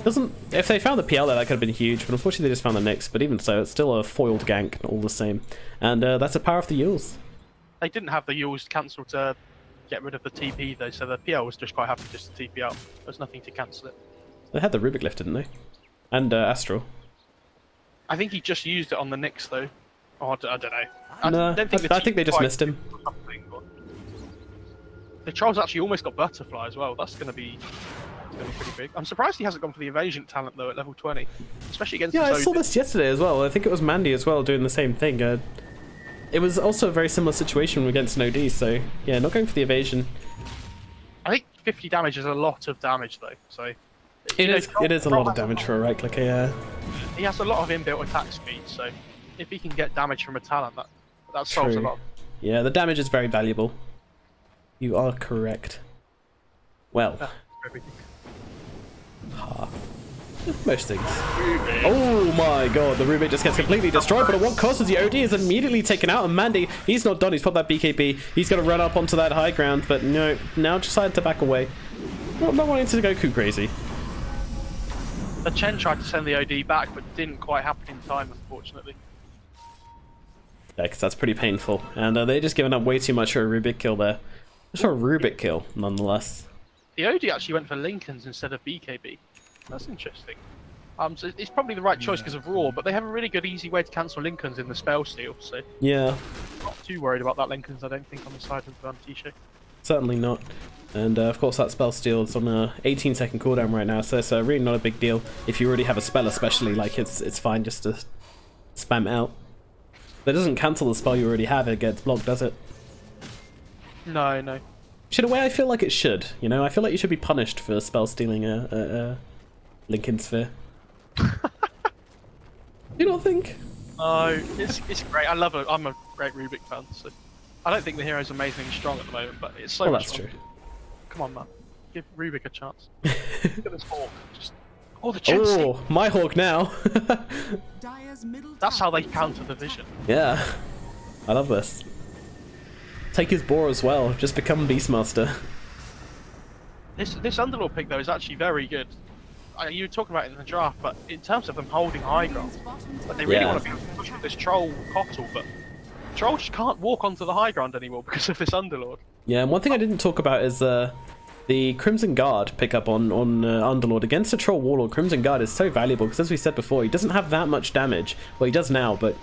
If they found the PL there, that could have been huge. But unfortunately, they just found the Nyx. But even so, it's still a foiled gank, all the same. And that's the power of the Yules. They didn't have the Yules cancelled to get rid of the TP though, so the PL was just quite happy just to TP out. There's nothing to cancel it. They had the Rubik lift, didn't they? And Astral. I think he just used it on the Nyx though. Oh, I don't know. No, I think they just missed him. The Troll's actually almost got Butterfly as well. That's going to be pretty big. I'm surprised he hasn't gone for the evasion talent though at level 20, especially against. Yeah, I saw this yesterday as well. I think it was Mandy as well doing the same thing. It was also a very similar situation against an OD. So yeah, not going for the evasion. I think 50 damage is a lot of damage though. So it is a lot of damage for a right clicker. Yeah. He has a lot of inbuilt attack speed, so if he can get damage from a talent, that solves a lot. Yeah, the damage is very valuable. You are correct. Well, most things. Oh my god, the Rubik just gets completely destroyed, but at what cost? As the OD is immediately taken out, and Mandy, he's not done. He's put that BKB. He's going to run up onto that high ground, but no, now decided to back away. Not wanting to go too crazy. The Chen tried to send the OD back, but didn't quite happen in time, unfortunately. Yeah, because that's pretty painful. And they're just giving up way too much for a Rubik kill there. Just for a Rubik kill, nonetheless. The OD actually went for Lincolns instead of BKB. That's interesting. So it's probably the right choice because of Raw, but they have a really good, easy way to cancel Lincolns in the spell steal, so... Yeah. Not too worried about that Lincolns, I don't think, on the side of T-Show. Certainly not. And of course that spell steal is on a 18-second cooldown right now, so it's really not a big deal. If you already have a spell especially, like it's fine just to spam out. That doesn't cancel the spell you already have, it gets blocked, does it? No. In a way, I feel like it should. You know, I feel like you should be punished for spell stealing a Lincoln Sphere. You don't think? No, it's great. I love it. I'm a great Rubik fan, so I don't think the hero's amazingly strong at the moment, but it's so much fun. True. Come on, man. Give Rubik a chance. Look at this Hawk. The chance. Oh, my Hawk now. That's how they counter the vision. Yeah. I love this. Take his boar as well. Just become Beastmaster. This Underlord pick though is actually very good. You were talking about it in the draft, but in terms of them holding high ground, but they really want to be pushing this Troll Cottle, but Troll just can't walk onto the high ground anymore because of this Underlord. Yeah, and one thing I didn't talk about is the Crimson Guard pickup on Underlord against a Troll Warlord. Crimson Guard is so valuable because, as we said before, he doesn't have that much damage. Well, he does now, but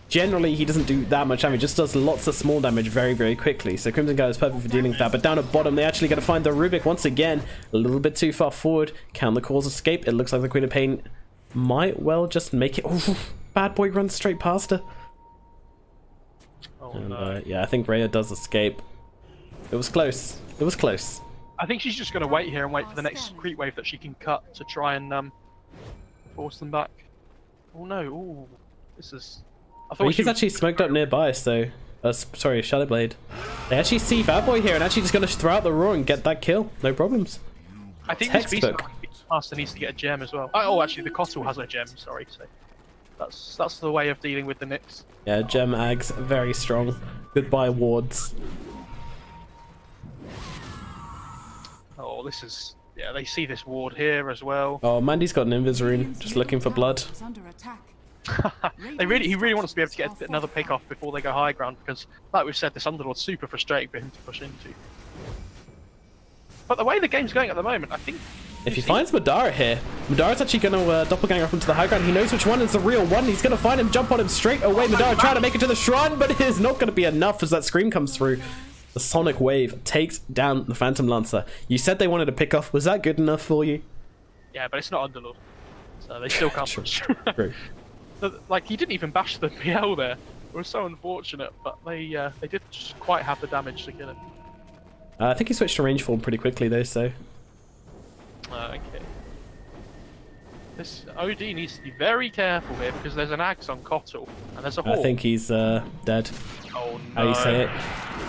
generally he doesn't do that much damage. Just does lots of small damage very, very quickly. So Crimson Guard is perfect for dealing with that. But down at bottom, they're actually going to find the Rubik once again. A little bit too far forward. Can the cause escape? It looks like the Queen of Pain might well just make it. Oh, bad boy runs straight past her. Oh, and, no. Yeah, I think Rhea does escape. It was close. It was close. I think she's just going to wait here and wait for the next creep wave that she can cut to try and force them back. Oh no! Ooh, this is. I thought Rika's actually smoked up nearby, so sorry, Shadowblade. They actually see Bad Boy here and actually just going to throw out the roar and get that kill. No problems. I think this Beastmaster needs to get a gem as well. Oh, actually, the Cottle has a gem. Sorry, so that's the way of dealing with the Nyx. Yeah, gem ags very strong. Goodbye wards. Oh, this is... Yeah, they see this ward here as well. Oh, Mandy's got an Invis rune, just looking for blood. He really wants to be able to get another pick off before they go high ground, because, like we've said, this Underlord's super frustrating for him to push into. But the way the game's going at the moment, I think... If he finds Madara here, Madara's actually going to doppelganger up into the high ground. He knows which one is the real one. He's going to find him, jump on him straight away. Madara trying to make it to the shrine, but it is not going to be enough as that scream comes through. The Sonic Wave takes down the Phantom Lancer. You said they wanted to pick off. Was that good enough for you? Yeah, but it's not Underlord, so they still can't push. True. Like, he didn't even bash the PL there. It was so unfortunate, but they did just quite have the damage to kill him. I think he switched to range form pretty quickly though, so... Okay. This OD needs to be very careful here because there's an Axe on Cottle and there's a Hawk. I think he's dead. Oh no. How you say it?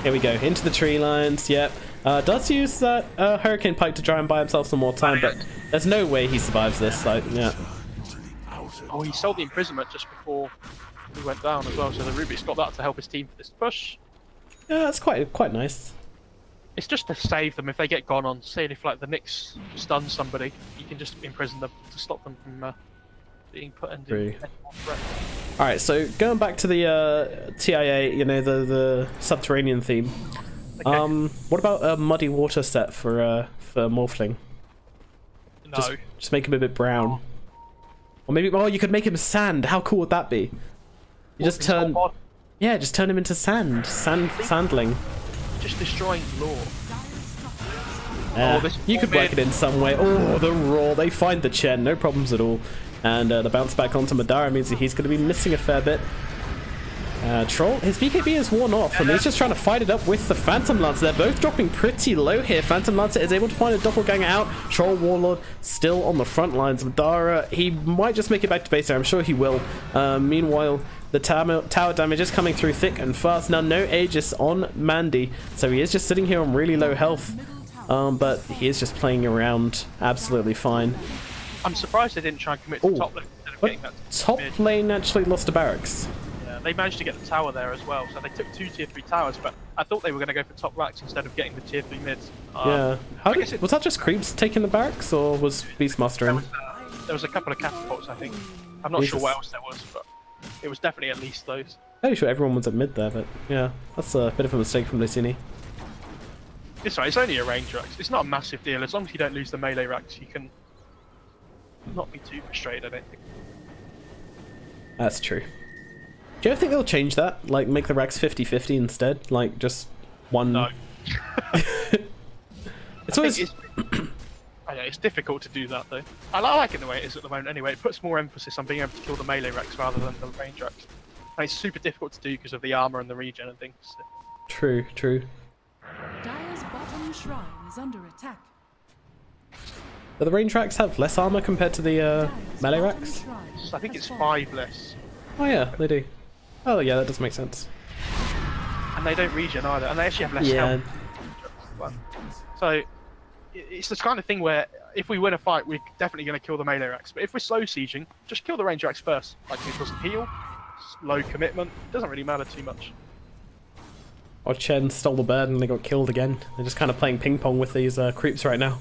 Here we go, into the tree lines, yep. Does use that Hurricane Pike to try and buy himself some more time, but there's no way he survives this, like, yeah. Oh, he sold the imprisonment just before he went down as well, so the Rubik's got that to help his team for this push. Yeah, that's quite nice. It's just to save them if they get gone on. Say if like the Nyx stuns somebody, you can just imprison them to stop them from being put into any more threat. Alright, so going back to the TIA, you know, the subterranean theme. Okay. What about a muddy water set for Morphling? No. Just make him a bit brown. Or maybe, oh, you could make him sand. How cool would that be? You just turn, yeah, just turn him into sandling. Just destroying lore. You could work it in some way. Oh, the roar. They find the Chen, no problems at all. And the bounce back onto Madara means that he's going to be missing a fair bit. Troll, his BKB is worn off, and he's just trying to fight it up with the Phantom Lancer. They're both dropping pretty low here. Phantom Lancer is able to find a doppelganger out. Troll Warlord still on the front lines. Madara, he might just make it back to base there. I'm sure he will. Meanwhile, the tower damage is coming through thick and fast. Now, no Aegis on Mandy, so he is just sitting here on really low health. But he is just playing around absolutely fine. I'm surprised they didn't try and commit to top lane instead of getting that top lane actually lost a barracks. Yeah, they managed to get the tower there as well, so they took 2 tier 3 towers, but I thought they were going to go for top racks instead of getting the tier 3 mids. Yeah. Was that just creeps taking the barracks, or was Beastmaster in? There was a couple of catapults, I think. I'm not sure what else there was, but it was definitely at least those. I'm sure everyone was at mid there, but yeah, that's a bit of a mistake from Luccini. It's right, it's only a range rack. It's not a massive deal. As long as you don't lose the melee racks, you can not be too frustrated, I don't think. That's true. Do you ever think they'll change that? Like, make the racks 50-50 instead? Like, just one... No. It's always... I know, it's difficult to do that, though. I like it the way it is at the moment, anyway. It puts more emphasis on being able to kill the melee racks rather than the range racks. And it's super difficult to do because of the armor and the regen and things. So. True, true. Dire's bottom shrine is under attack. Do the range racks have less armor compared to the melee racks? I think it's 5 less. Oh yeah, they do. Oh yeah, that does make sense. And they don't regen either, and they actually have less health. So it's this kind of thing where if we win a fight, we're definitely going to kill the melee racks. But if we're slow sieging, just kill the range racks first. Like it doesn't heal, low commitment, doesn't really matter too much. Or Chen stole the bird and they got killed again. They're just kind of playing ping pong with these creeps right now.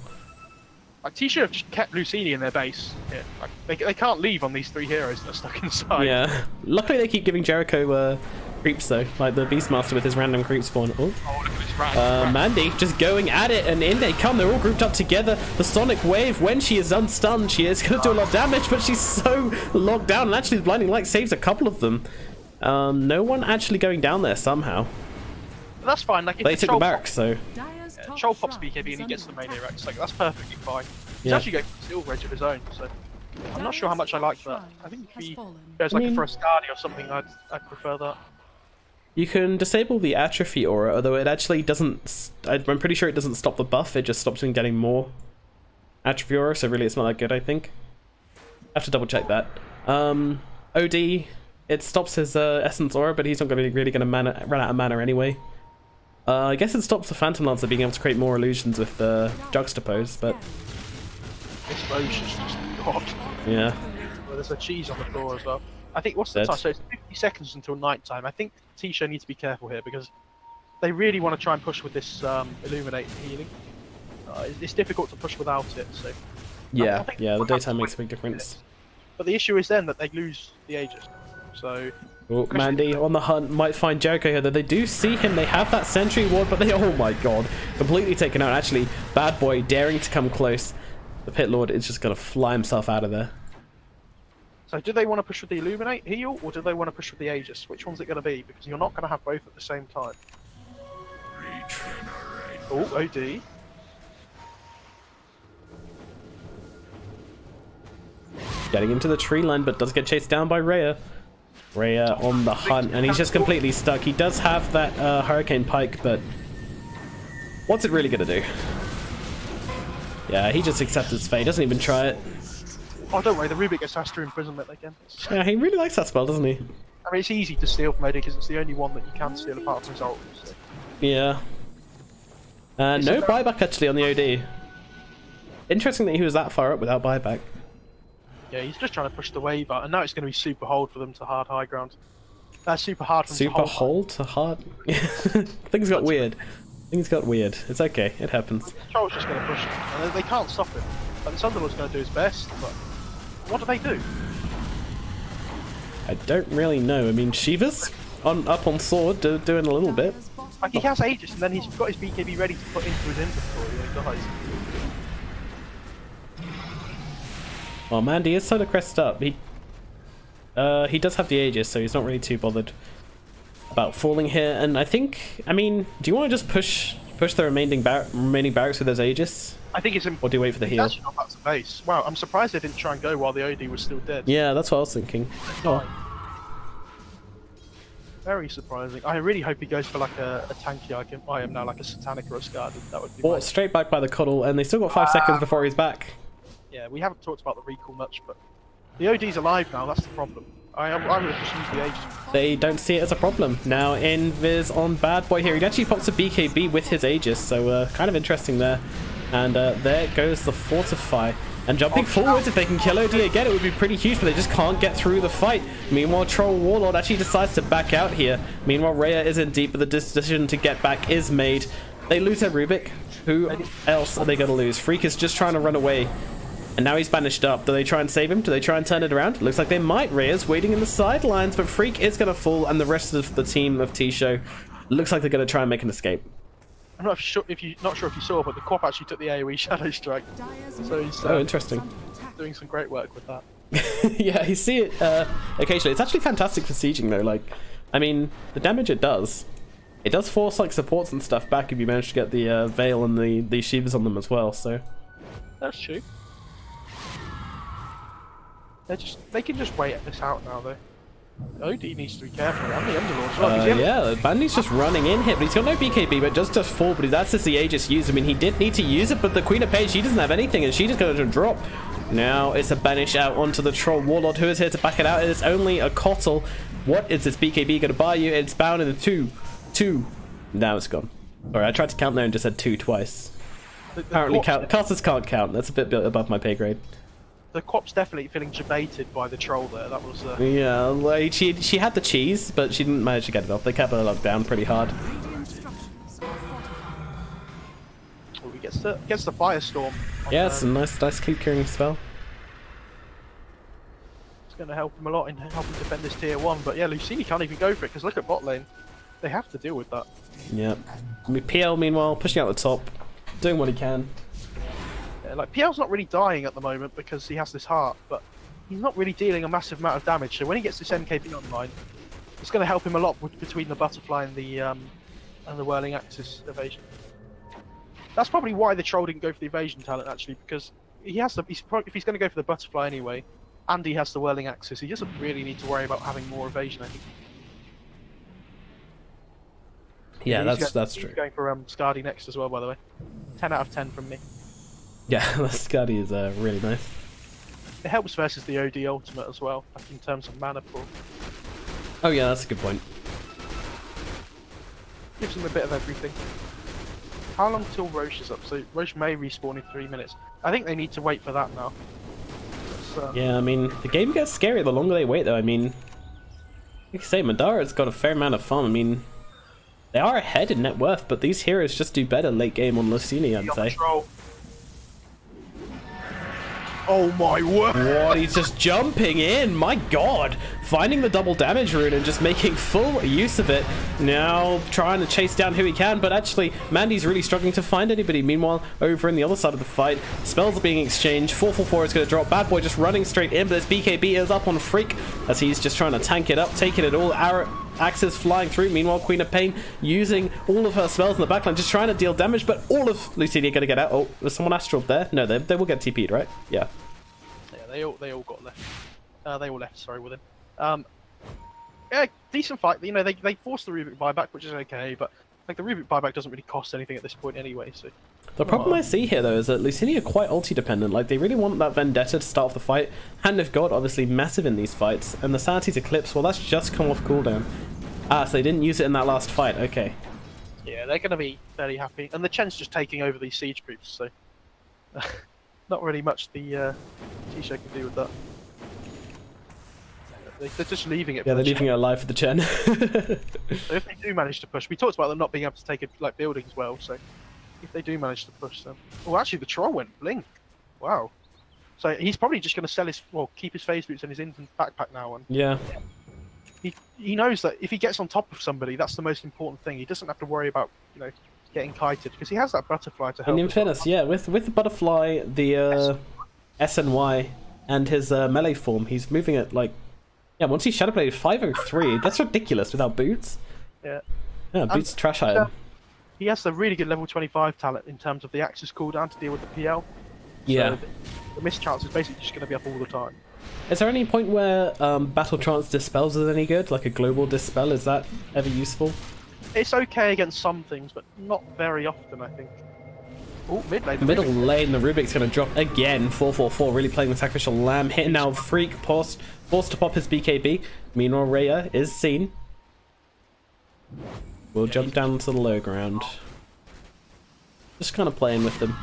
Like T-Shirt have just kept Luccini in their base. Yeah, like, they can't leave on these 3 heroes that are stuck inside. Yeah. Luckily they keep giving Jericho creeps though, like the Beastmaster with his random creep spawn. Oh, look at this rat. Mandy just going at it, and in they come. They're all grouped up together. The Sonic Wave, when she is unstunned, she is going to do a lot of damage, but she's so locked down, and actually the Blinding Light saves a couple of them. No one actually going down there somehow. But that's fine. Like if they took the barracks, so... Troll pops BKB and he gets the melee racks. Like that's perfectly fine. He's actually going for Steel Rage of his own, so I'm not sure how much I like that. I think if he goes like for a Skadi or something, I'd prefer that. You can disable the Atrophy Aura, although it actually doesn't... I'm pretty sure it doesn't stop the buff, it just stops him getting more Atrophy Aura, so really it's not that good, I think. I have to double check that. OD, it stops his Essence Aura, but he's not really going to run out of mana anyway. I guess it stops the Phantom Lancer being able to create more illusions with Juxtapose, but... Explosion's just God. Yeah. Well, there's a cheese on the floor as well. I think, what's the time? So it's 50 seconds until night time. I think T-Shirt needs to be careful here because they really want to try and push with this Illuminate healing. It's difficult to push without it, so... Yeah, the daytime makes a big difference. But the issue is then that they lose the Aegis, so... Oh, Mandy on the hunt might find Jericho here, though they do see him. They have that sentry ward, but they, oh my god, completely taken out. Actually, Bad Boy daring to come close. The Pit Lord is just going to fly himself out of there. So do they want to push with the Illuminate heal, or do they want to push with the Aegis? Which one's it going to be? Because you're not going to have both at the same time. Oh, OD. Getting into the tree line, but does get chased down by Rhea. Rhea on the hunt, and he's just completely stuck. He does have that Hurricane Pike, but what's it really going to do? Yeah, he just accepts his fate, doesn't even try it. Oh, don't worry, the Rubik gets Astral Imprisonment again. Yeah, he really likes that spell, doesn't he? I mean, it's easy to steal from OD because it's the only one that you can steal apart from his ult. So. Yeah. No buyback actually on the OD. Interesting that he was that far up without buyback. Yeah, he's just trying to push the wave out, and now it's going to be super hold for them to hard high ground. That's super hard for them to hold to hard? Things got weird. Things got weird. It's okay, it happens. Troll's just going to push him, and they can't stop him. But the Thunderlord's going to do his best, but what do they do? I don't really know. I mean, Shiva's up on sword, doing a little bit. Like, he has Aegis, and then he's got his BKB ready to put into his inventory when he dies. Oh, Mandy is sort of crest up. He does have the Aegis, so he's not really too bothered about falling here. And I think, I mean, do you want to just push the remaining barracks with those Aegis? I think it's Or do you wait for the heal? Actually not back to base. Wow, I'm surprised they didn't try and go while the OD was still dead. Yeah, that's what I was thinking. Oh. Very surprising. I really hope he goes for like a tanky item now, like a Satanic or a Scarlet. That would be Or straight back by the Coddle, and they still got 5 seconds before he's back. Yeah, we haven't talked about the recall much, but the OD's alive now, that's the problem. I would have just used the Aegis. They don't see it as a problem. Now, Invis on Bad Boy here. He actually pops a BKB with his Aegis, so kind of interesting there. And there goes the Fortify. And jumping forwards, if they can kill OD again, it would be pretty huge, but they just can't get through the fight. Meanwhile, Troll Warlord actually decides to back out here. Meanwhile, Rhea is in deep, but the decision to get back is made. They lose their Rubik. Who else are they going to lose? Freak is just trying to run away. And now he's banished up. Do they try and save him? Do they try and turn it around? Looks like they might. Rhea's waiting in the sidelines, but Freak is going to fall, and the rest of the team of T-Show looks like they're going to try and make an escape. I'm not sure if you saw, but the Quap actually took the AoE Shadow Strike. So he's interesting. Doing some great work with that. Yeah, you see it occasionally. It's actually fantastic for sieging though. Like, I mean, the damage it does force like supports and stuff back if you manage to get the Veil and the Shivas on them as well. So that's true. They can just wait this out now though. OD needs to be careful, and the Underlord as well. Yeah, Bandy's just running in here, but he's got no BKB, but just fall, but that's just the Aegis used. I mean, he did need to use it, but the Queen of Page, she doesn't have anything, and she just going to drop. Now it's a banish out onto the Troll Warlord, who is here to back it out. It is only a Kotl. What is this BKB going to buy you? It's bound in the 2. Now it's gone. Alright, I tried to count there and just said 2 twice. Apparently, casters can't count. That's a bit above my pay grade. The Quap's definitely feeling debated by the Troll there. That was yeah, like she had the cheese, but she didn't manage to get it off. They kept her locked down pretty hard. Oh, he gets the Firestorm. Yeah, it's a nice keep carrying spell. It's going to help him a lot in helping defend this tier 1. But yeah, Luccini can't even go for it because look at bot lane. They have to deal with that. Yeah. I mean, PL meanwhile pushing out the top, doing what he can. Like, PL's not really dying at the moment because he has this heart, but he's not really dealing a massive amount of damage, so when he gets this MKB online, it's going to help him a lot between the Butterfly and the Whirling Axis evasion. That's probably why the Troll didn't go for the evasion talent, actually, because he has if he's going to go for the Butterfly anyway, and he has the Whirling Axis, he doesn't really need to worry about having more evasion, I think. Yeah, that's true. He's going for Scardy next as well, by the way. 10 out of 10 from me. Yeah, Scardy is really nice. It helps versus the OD ultimate as well, like in terms of mana pool. Oh yeah, that's a good point. Gives him a bit of everything. How long till Roche is up? So Roche may respawn in 3 minutes. I think they need to wait for that now. Yeah, I mean, the game gets scary the longer they wait though. I mean, like I say, Madara's got a fair amount of farm. I mean, they are ahead in net worth, but these heroes just do better late game on Luccini, I'd say. Oh my word! What? He's just jumping in. My god! Finding the double damage rune and just making full use of it. Now trying to chase down who he can, but actually Mandy's really struggling to find anybody. Meanwhile, over in the other side of the fight, spells are being exchanged. 444 is going to drop. Bad Boy just running straight in, but this BKB is up on Freak as he's just trying to tank it up, taking it all. Axis flying through. Meanwhile, Queen of Pain using all of her spells in the backline, just trying to deal damage, but all of Luccini are going to get out. Oh, was someone astral there? No, they will get TP'd, right? Yeah. Yeah, they all got left. They all left, sorry, with him. Yeah, decent fight. You know, they forced the Rubik buyback, which is okay, but like the Rubik buyback doesn't really cost anything at this point anyway, so... The problem I see here, though, is that Luccini are quite ulti-dependent. Like, they really want that Vendetta to start off the fight. Hand of God, obviously, massive in these fights. And the Sanity's Eclipse, well, that's just come off cooldown. Ah, so they didn't use it in that last fight. Okay. Yeah, they're going to be fairly happy. And the Chen's just taking over these siege groups, so... not really much the T-shirt can do with that. They're just leaving it. Yeah, they're leaving it alive for the Chen. So if they do manage to push... We talked about them not being able to take it, like, buildings well, so... If they do manage to push them... Oh, actually, the Troll went blink. Wow. So he's probably just going to sell his... Well, keep his phase boots and his infant backpack now. And yeah. He knows that if he gets on top of somebody, that's the most important thing. He doesn't have to worry about, you know, getting kited, because he has that Butterfly to help. And Infinis, yeah, with the Butterfly, the SNY, and his melee form. He's moving it like, yeah, once he's Shadowbladed 503, that's ridiculous without boots. Yeah. Yeah, boots trash iron. He has a really good level 25 talent in terms of the Axis cooldown to deal with the PL. Yeah. So the miss chance is basically just going to be up all the time. Is there any point where Battle Trance Dispels is any good? Like a global dispel, is that ever useful? It's okay against some things, but not very often, I think. Oh, mid lane. Middle lane, the Rubik's going to drop again. 444, really playing the Sacrificial Lamb. Hitting now Freak, forced to pop his BKB. Meanwhile, Rhea is seen. We'll jump down to the low ground. Just kind of playing with them.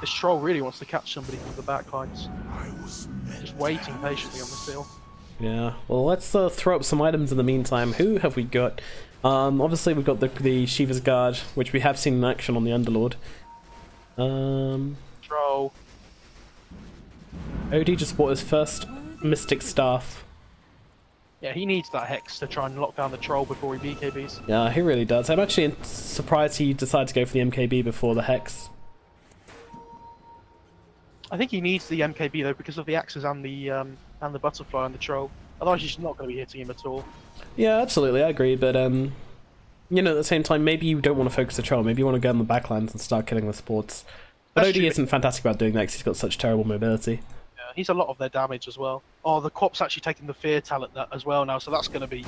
This troll really wants to catch somebody from the back lines. Just waiting patiently on this hill. Yeah, well, let's throw up some items in the meantime. Who have we got? Obviously, we've got the Shiva's Guard, which we have seen in action on the Underlord. Troll. OD just bought his first Mystic Staff. Yeah, he needs that Hex to try and lock down the troll before he BKBs. Yeah, he really does. I'm actually surprised he decided to go for the MKB before the Hex. I think he needs the MKB though because of the axes and the butterfly and the troll. Otherwise, he's not going to be hitting him at all. Yeah, absolutely, I agree. But you know, at the same time, maybe you don't want to focus the troll. Maybe you want to go on the backlands and start killing the sports. But OD isn't fantastic about doing that because he's got such terrible mobility. Yeah, he's a lot of their damage as well. Oh, the Corp's actually taking the fear talent as well now, so that's going to be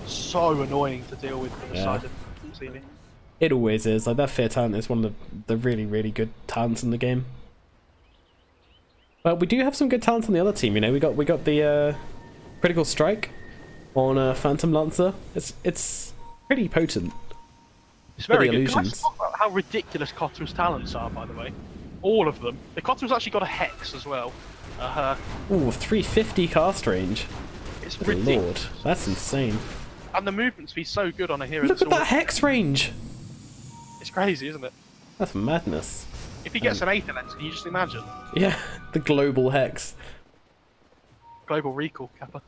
so annoying to deal with for the side of Luccini. It always is. Like that fear talent is one of the really, really good talents in the game. But we do have some good talents on the other team. You know, we got the critical strike on Phantom Lancer. It's pretty potent. It's very good. Illusions. Can I just talk about how ridiculous Kotu's talents are, by the way? All of them. The Kotu's actually got a Hex as well. Ooh, 350 cast range. It's Good ridiculous. lord, that's insane. And the movement speed's so good on a hero. Look at that Hex range! It's crazy, isn't it? That's madness. If he gets an Aether Lens, can you just imagine? Yeah, the global Hex. Global recall, Kappa.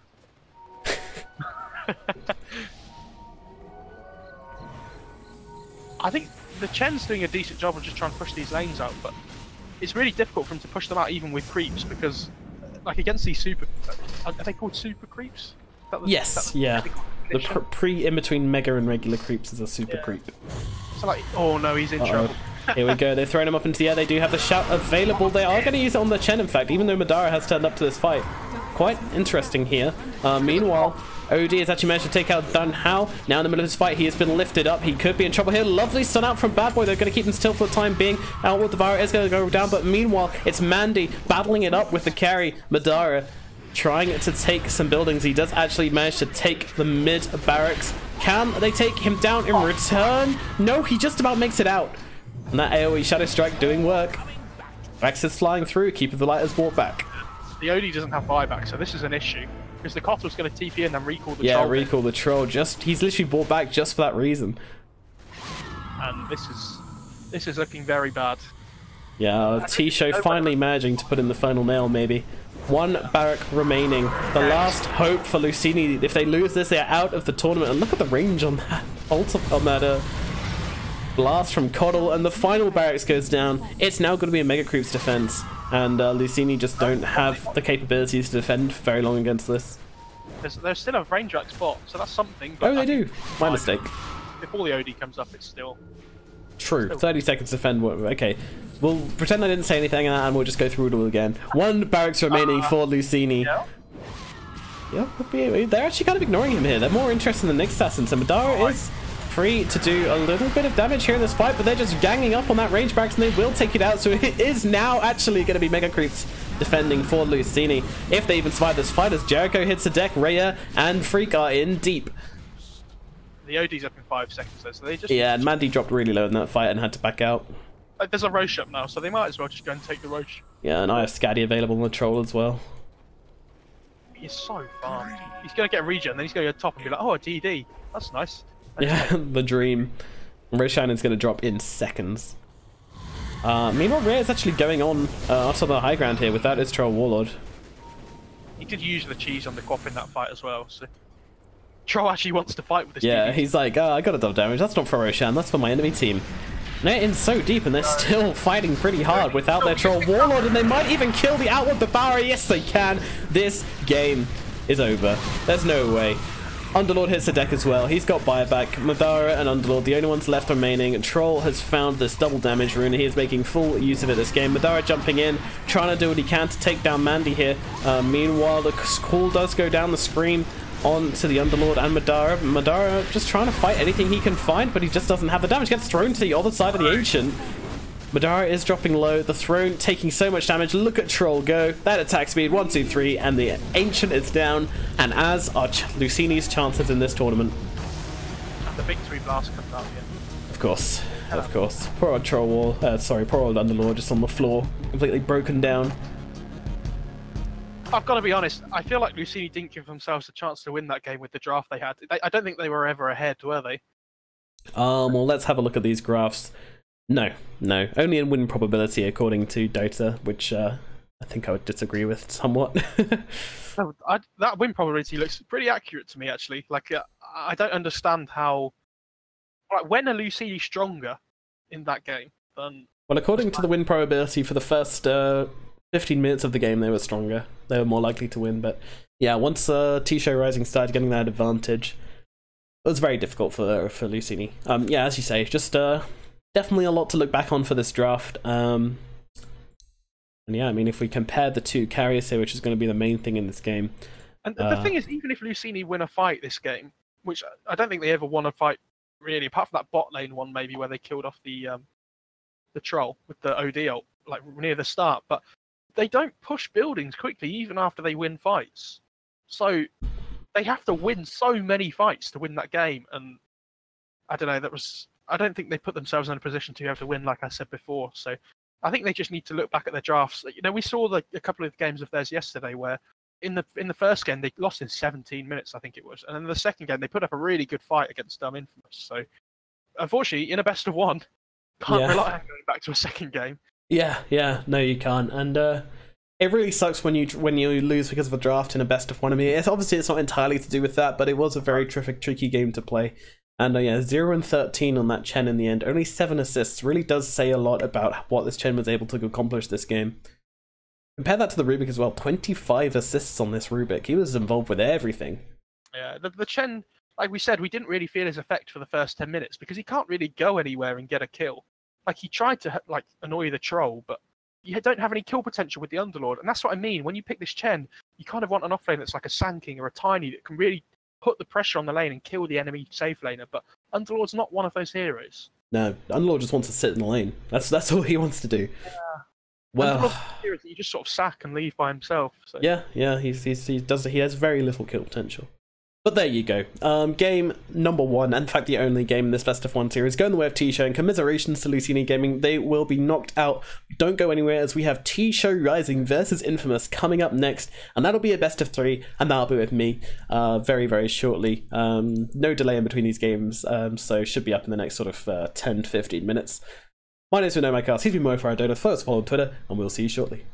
I think the Chen's doing a decent job of just trying to push these lanes out, but it's really difficult for him to push them out even with creeps because, like, against these super... Are they called super creeps? Yes, yeah. The in-between mega and regular creeps is a super creep. So, like, oh no, he's in trouble. Here we go, they're throwing him up into the air. They do have the shout available. They are going to use it on the Chen, in fact, even though Madara has turned up to this fight. Quite interesting here. Meanwhile, OD has actually managed to take out Dun Hao. Now in the middle of this fight, he has been lifted up. He could be in trouble here. Lovely stun out from Bad Boy. They're going to keep him still for the time being. Outward Devourer is going to go down, but meanwhile, it's Mandy battling it up with the carry. Madara trying to take some buildings. He does actually manage to take the mid barracks. Can they take him down in return? No, he just about makes it out. And that AoE Shadow Strike doing work. Rex is flying through, keeping the lighters brought back. The OD doesn't have buyback, so this is an issue. Because the Kotal's going to TP in and recall the troll. Yeah, recall the troll. He's literally brought back just for that reason. And this is looking very bad. Yeah, T-Show finally managing to put in the final nail, maybe. One barrack remaining. The last hope for Luccini. If they lose this, they're out of the tournament. And look at the range on that blast from Coddle, and the final barracks goes down. It's now going to be a Mega Creeps defense, and Luccini just don't have the capabilities to defend very long against this. There's still a range rack spot, so that's something. But oh, they do. My mistake. Before the OD comes up, it's still... True. 30 seconds to defend. Okay. We'll pretend I didn't say anything and we'll just go through it all again. One barracks remaining for Luccini. Yeah, they're actually kind of ignoring him here. They're more interested in the Nyx Assassin. So Madara is free to do a little bit of damage here in this fight, but they're just ganging up on that range barracks and they will take it out. So it is now actually going to be Mega Creeps defending for Luccini. If they even survive this fight, as Jericho hits the deck, Rhea and Freak are in deep. The OD's up in 5 seconds though, so they just... Yeah, and Mandy dropped really low in that fight and had to back out. There's a Roche up now, so they might as well just go and take the Roche. Yeah, and I have Scaddy available on the troll as well. He's so farmed. He's going to get regen, and then he's going to go top and be like, oh, a DD. That's nice. Yeah, the dream. Roshannon's going to drop in seconds. Meanwhile, Rhea is actually going on onto the high ground here without his troll warlord. He did use the cheese on the Quap in that fight as well, so... Troll actually wants to fight with this Yeah, DD. he's like, I got a double damage. That's not for Roshan, that's for my enemy team. They're in so deep and they're still fighting pretty hard without their troll warlord, and they might even kill the Outward Devourer. Yes, they can. This game is over. There's no way. Underlord hits the deck as well. He's got buyback. Madara and Underlord, the only ones left remaining. Troll has found this double damage rune. He is making full use of it this game. Madara jumping in, trying to do what he can to take down Mandy here. Meanwhile, the call does go down the screen on to the Underlord and Madara. Madara just trying to fight anything he can find, but he just doesn't have the damage. Gets thrown to the other side of the Ancient. Madara is dropping low, the throne taking so much damage. Look at Troll go. That attack speed, 1, 2, 3, and the Ancient is down. And as are Luccini's chances in this tournament. The victory blast comes out here. Of course, of course. Poor old Troll Wall, sorry, poor old Underlord just on the floor, completely broken down. I've got to be honest, I feel like Luccini didn't give themselves a chance to win that game with the draft they had. I don't think they were ever ahead, were they? Well, let's have a look at these graphs. No, only in win probability according to Dota, which I think I would disagree with somewhat. That win probability looks pretty accurate to me, actually. Like, I don't understand how... Like, when are Luccini stronger in that game than... Well, according to the win probability for the first 15 minutes of the game, they were stronger. They were more likely to win, but yeah, once Show.Rising started getting that advantage, it was very difficult for Luccini. Yeah, as you say, just... definitely a lot to look back on for this draft. And yeah, I mean, if we compare the two carriers here, which is going to be the main thing in this game. And the thing is, even if Luccini win a fight this game, which I don't think they ever won a fight, really, apart from that bot lane one, maybe, where they killed off the troll with the OD ult, like, near the start. But they don't push buildings quickly, even after they win fights. So they have to win so many fights to win that game. And I don't know, I don't think they put themselves in a position to be able to win, like I said before. So I think they just need to look back at their drafts. You know, we saw a couple of games of theirs yesterday where in the first game they lost in 17 minutes, I think it was, and then the second game they put up a really good fight against Infamous. So unfortunately, in a best of one, can't rely on going back to a second game. Yeah, no, you can't, and it really sucks when you lose because of a draft in a best of one. I mean, it's not entirely to do with that, but it was a very tricky game to play. And yeah, 0 and 13 on that Chen in the end. Only 7 assists. Really does say a lot about what this Chen was able to accomplish this game. Compare that to the Rubik as well. 25 assists on this Rubik. He was involved with everything. Yeah, the Chen, like we said, we didn't really feel his effect for the first 10 minutes because he can't really go anywhere and get a kill. Like, he tried to like annoy the troll, but you don't have any kill potential with the Underlord. And that's what I mean. When you pick this Chen, you kind of want an offlane that's like a Sand King or a Tiny that can really put the pressure on the lane and kill the enemy safe laner, but Underlord's not one of those heroes. No, Underlord just wants to sit in the lane. That's all he wants to do. Yeah. Well, he just sort of sack and leave by himself. So. Yeah, he has very little kill potential. But there you go. Game number 1, in fact the only game in this best of 1 series, going the way of T-Show, and commiserations to Luccini Gaming. They will be knocked out. Don't go anywhere, as we have Show.Rising versus Infamous coming up next, and that'll be a best of 3, and that'll be with me very shortly. No delay in between these games, so should be up in the next sort of 10 to 15 minutes. My name is NomadCasts. He's been MoFarahDota. Follow us on Twitter, and we'll see you shortly.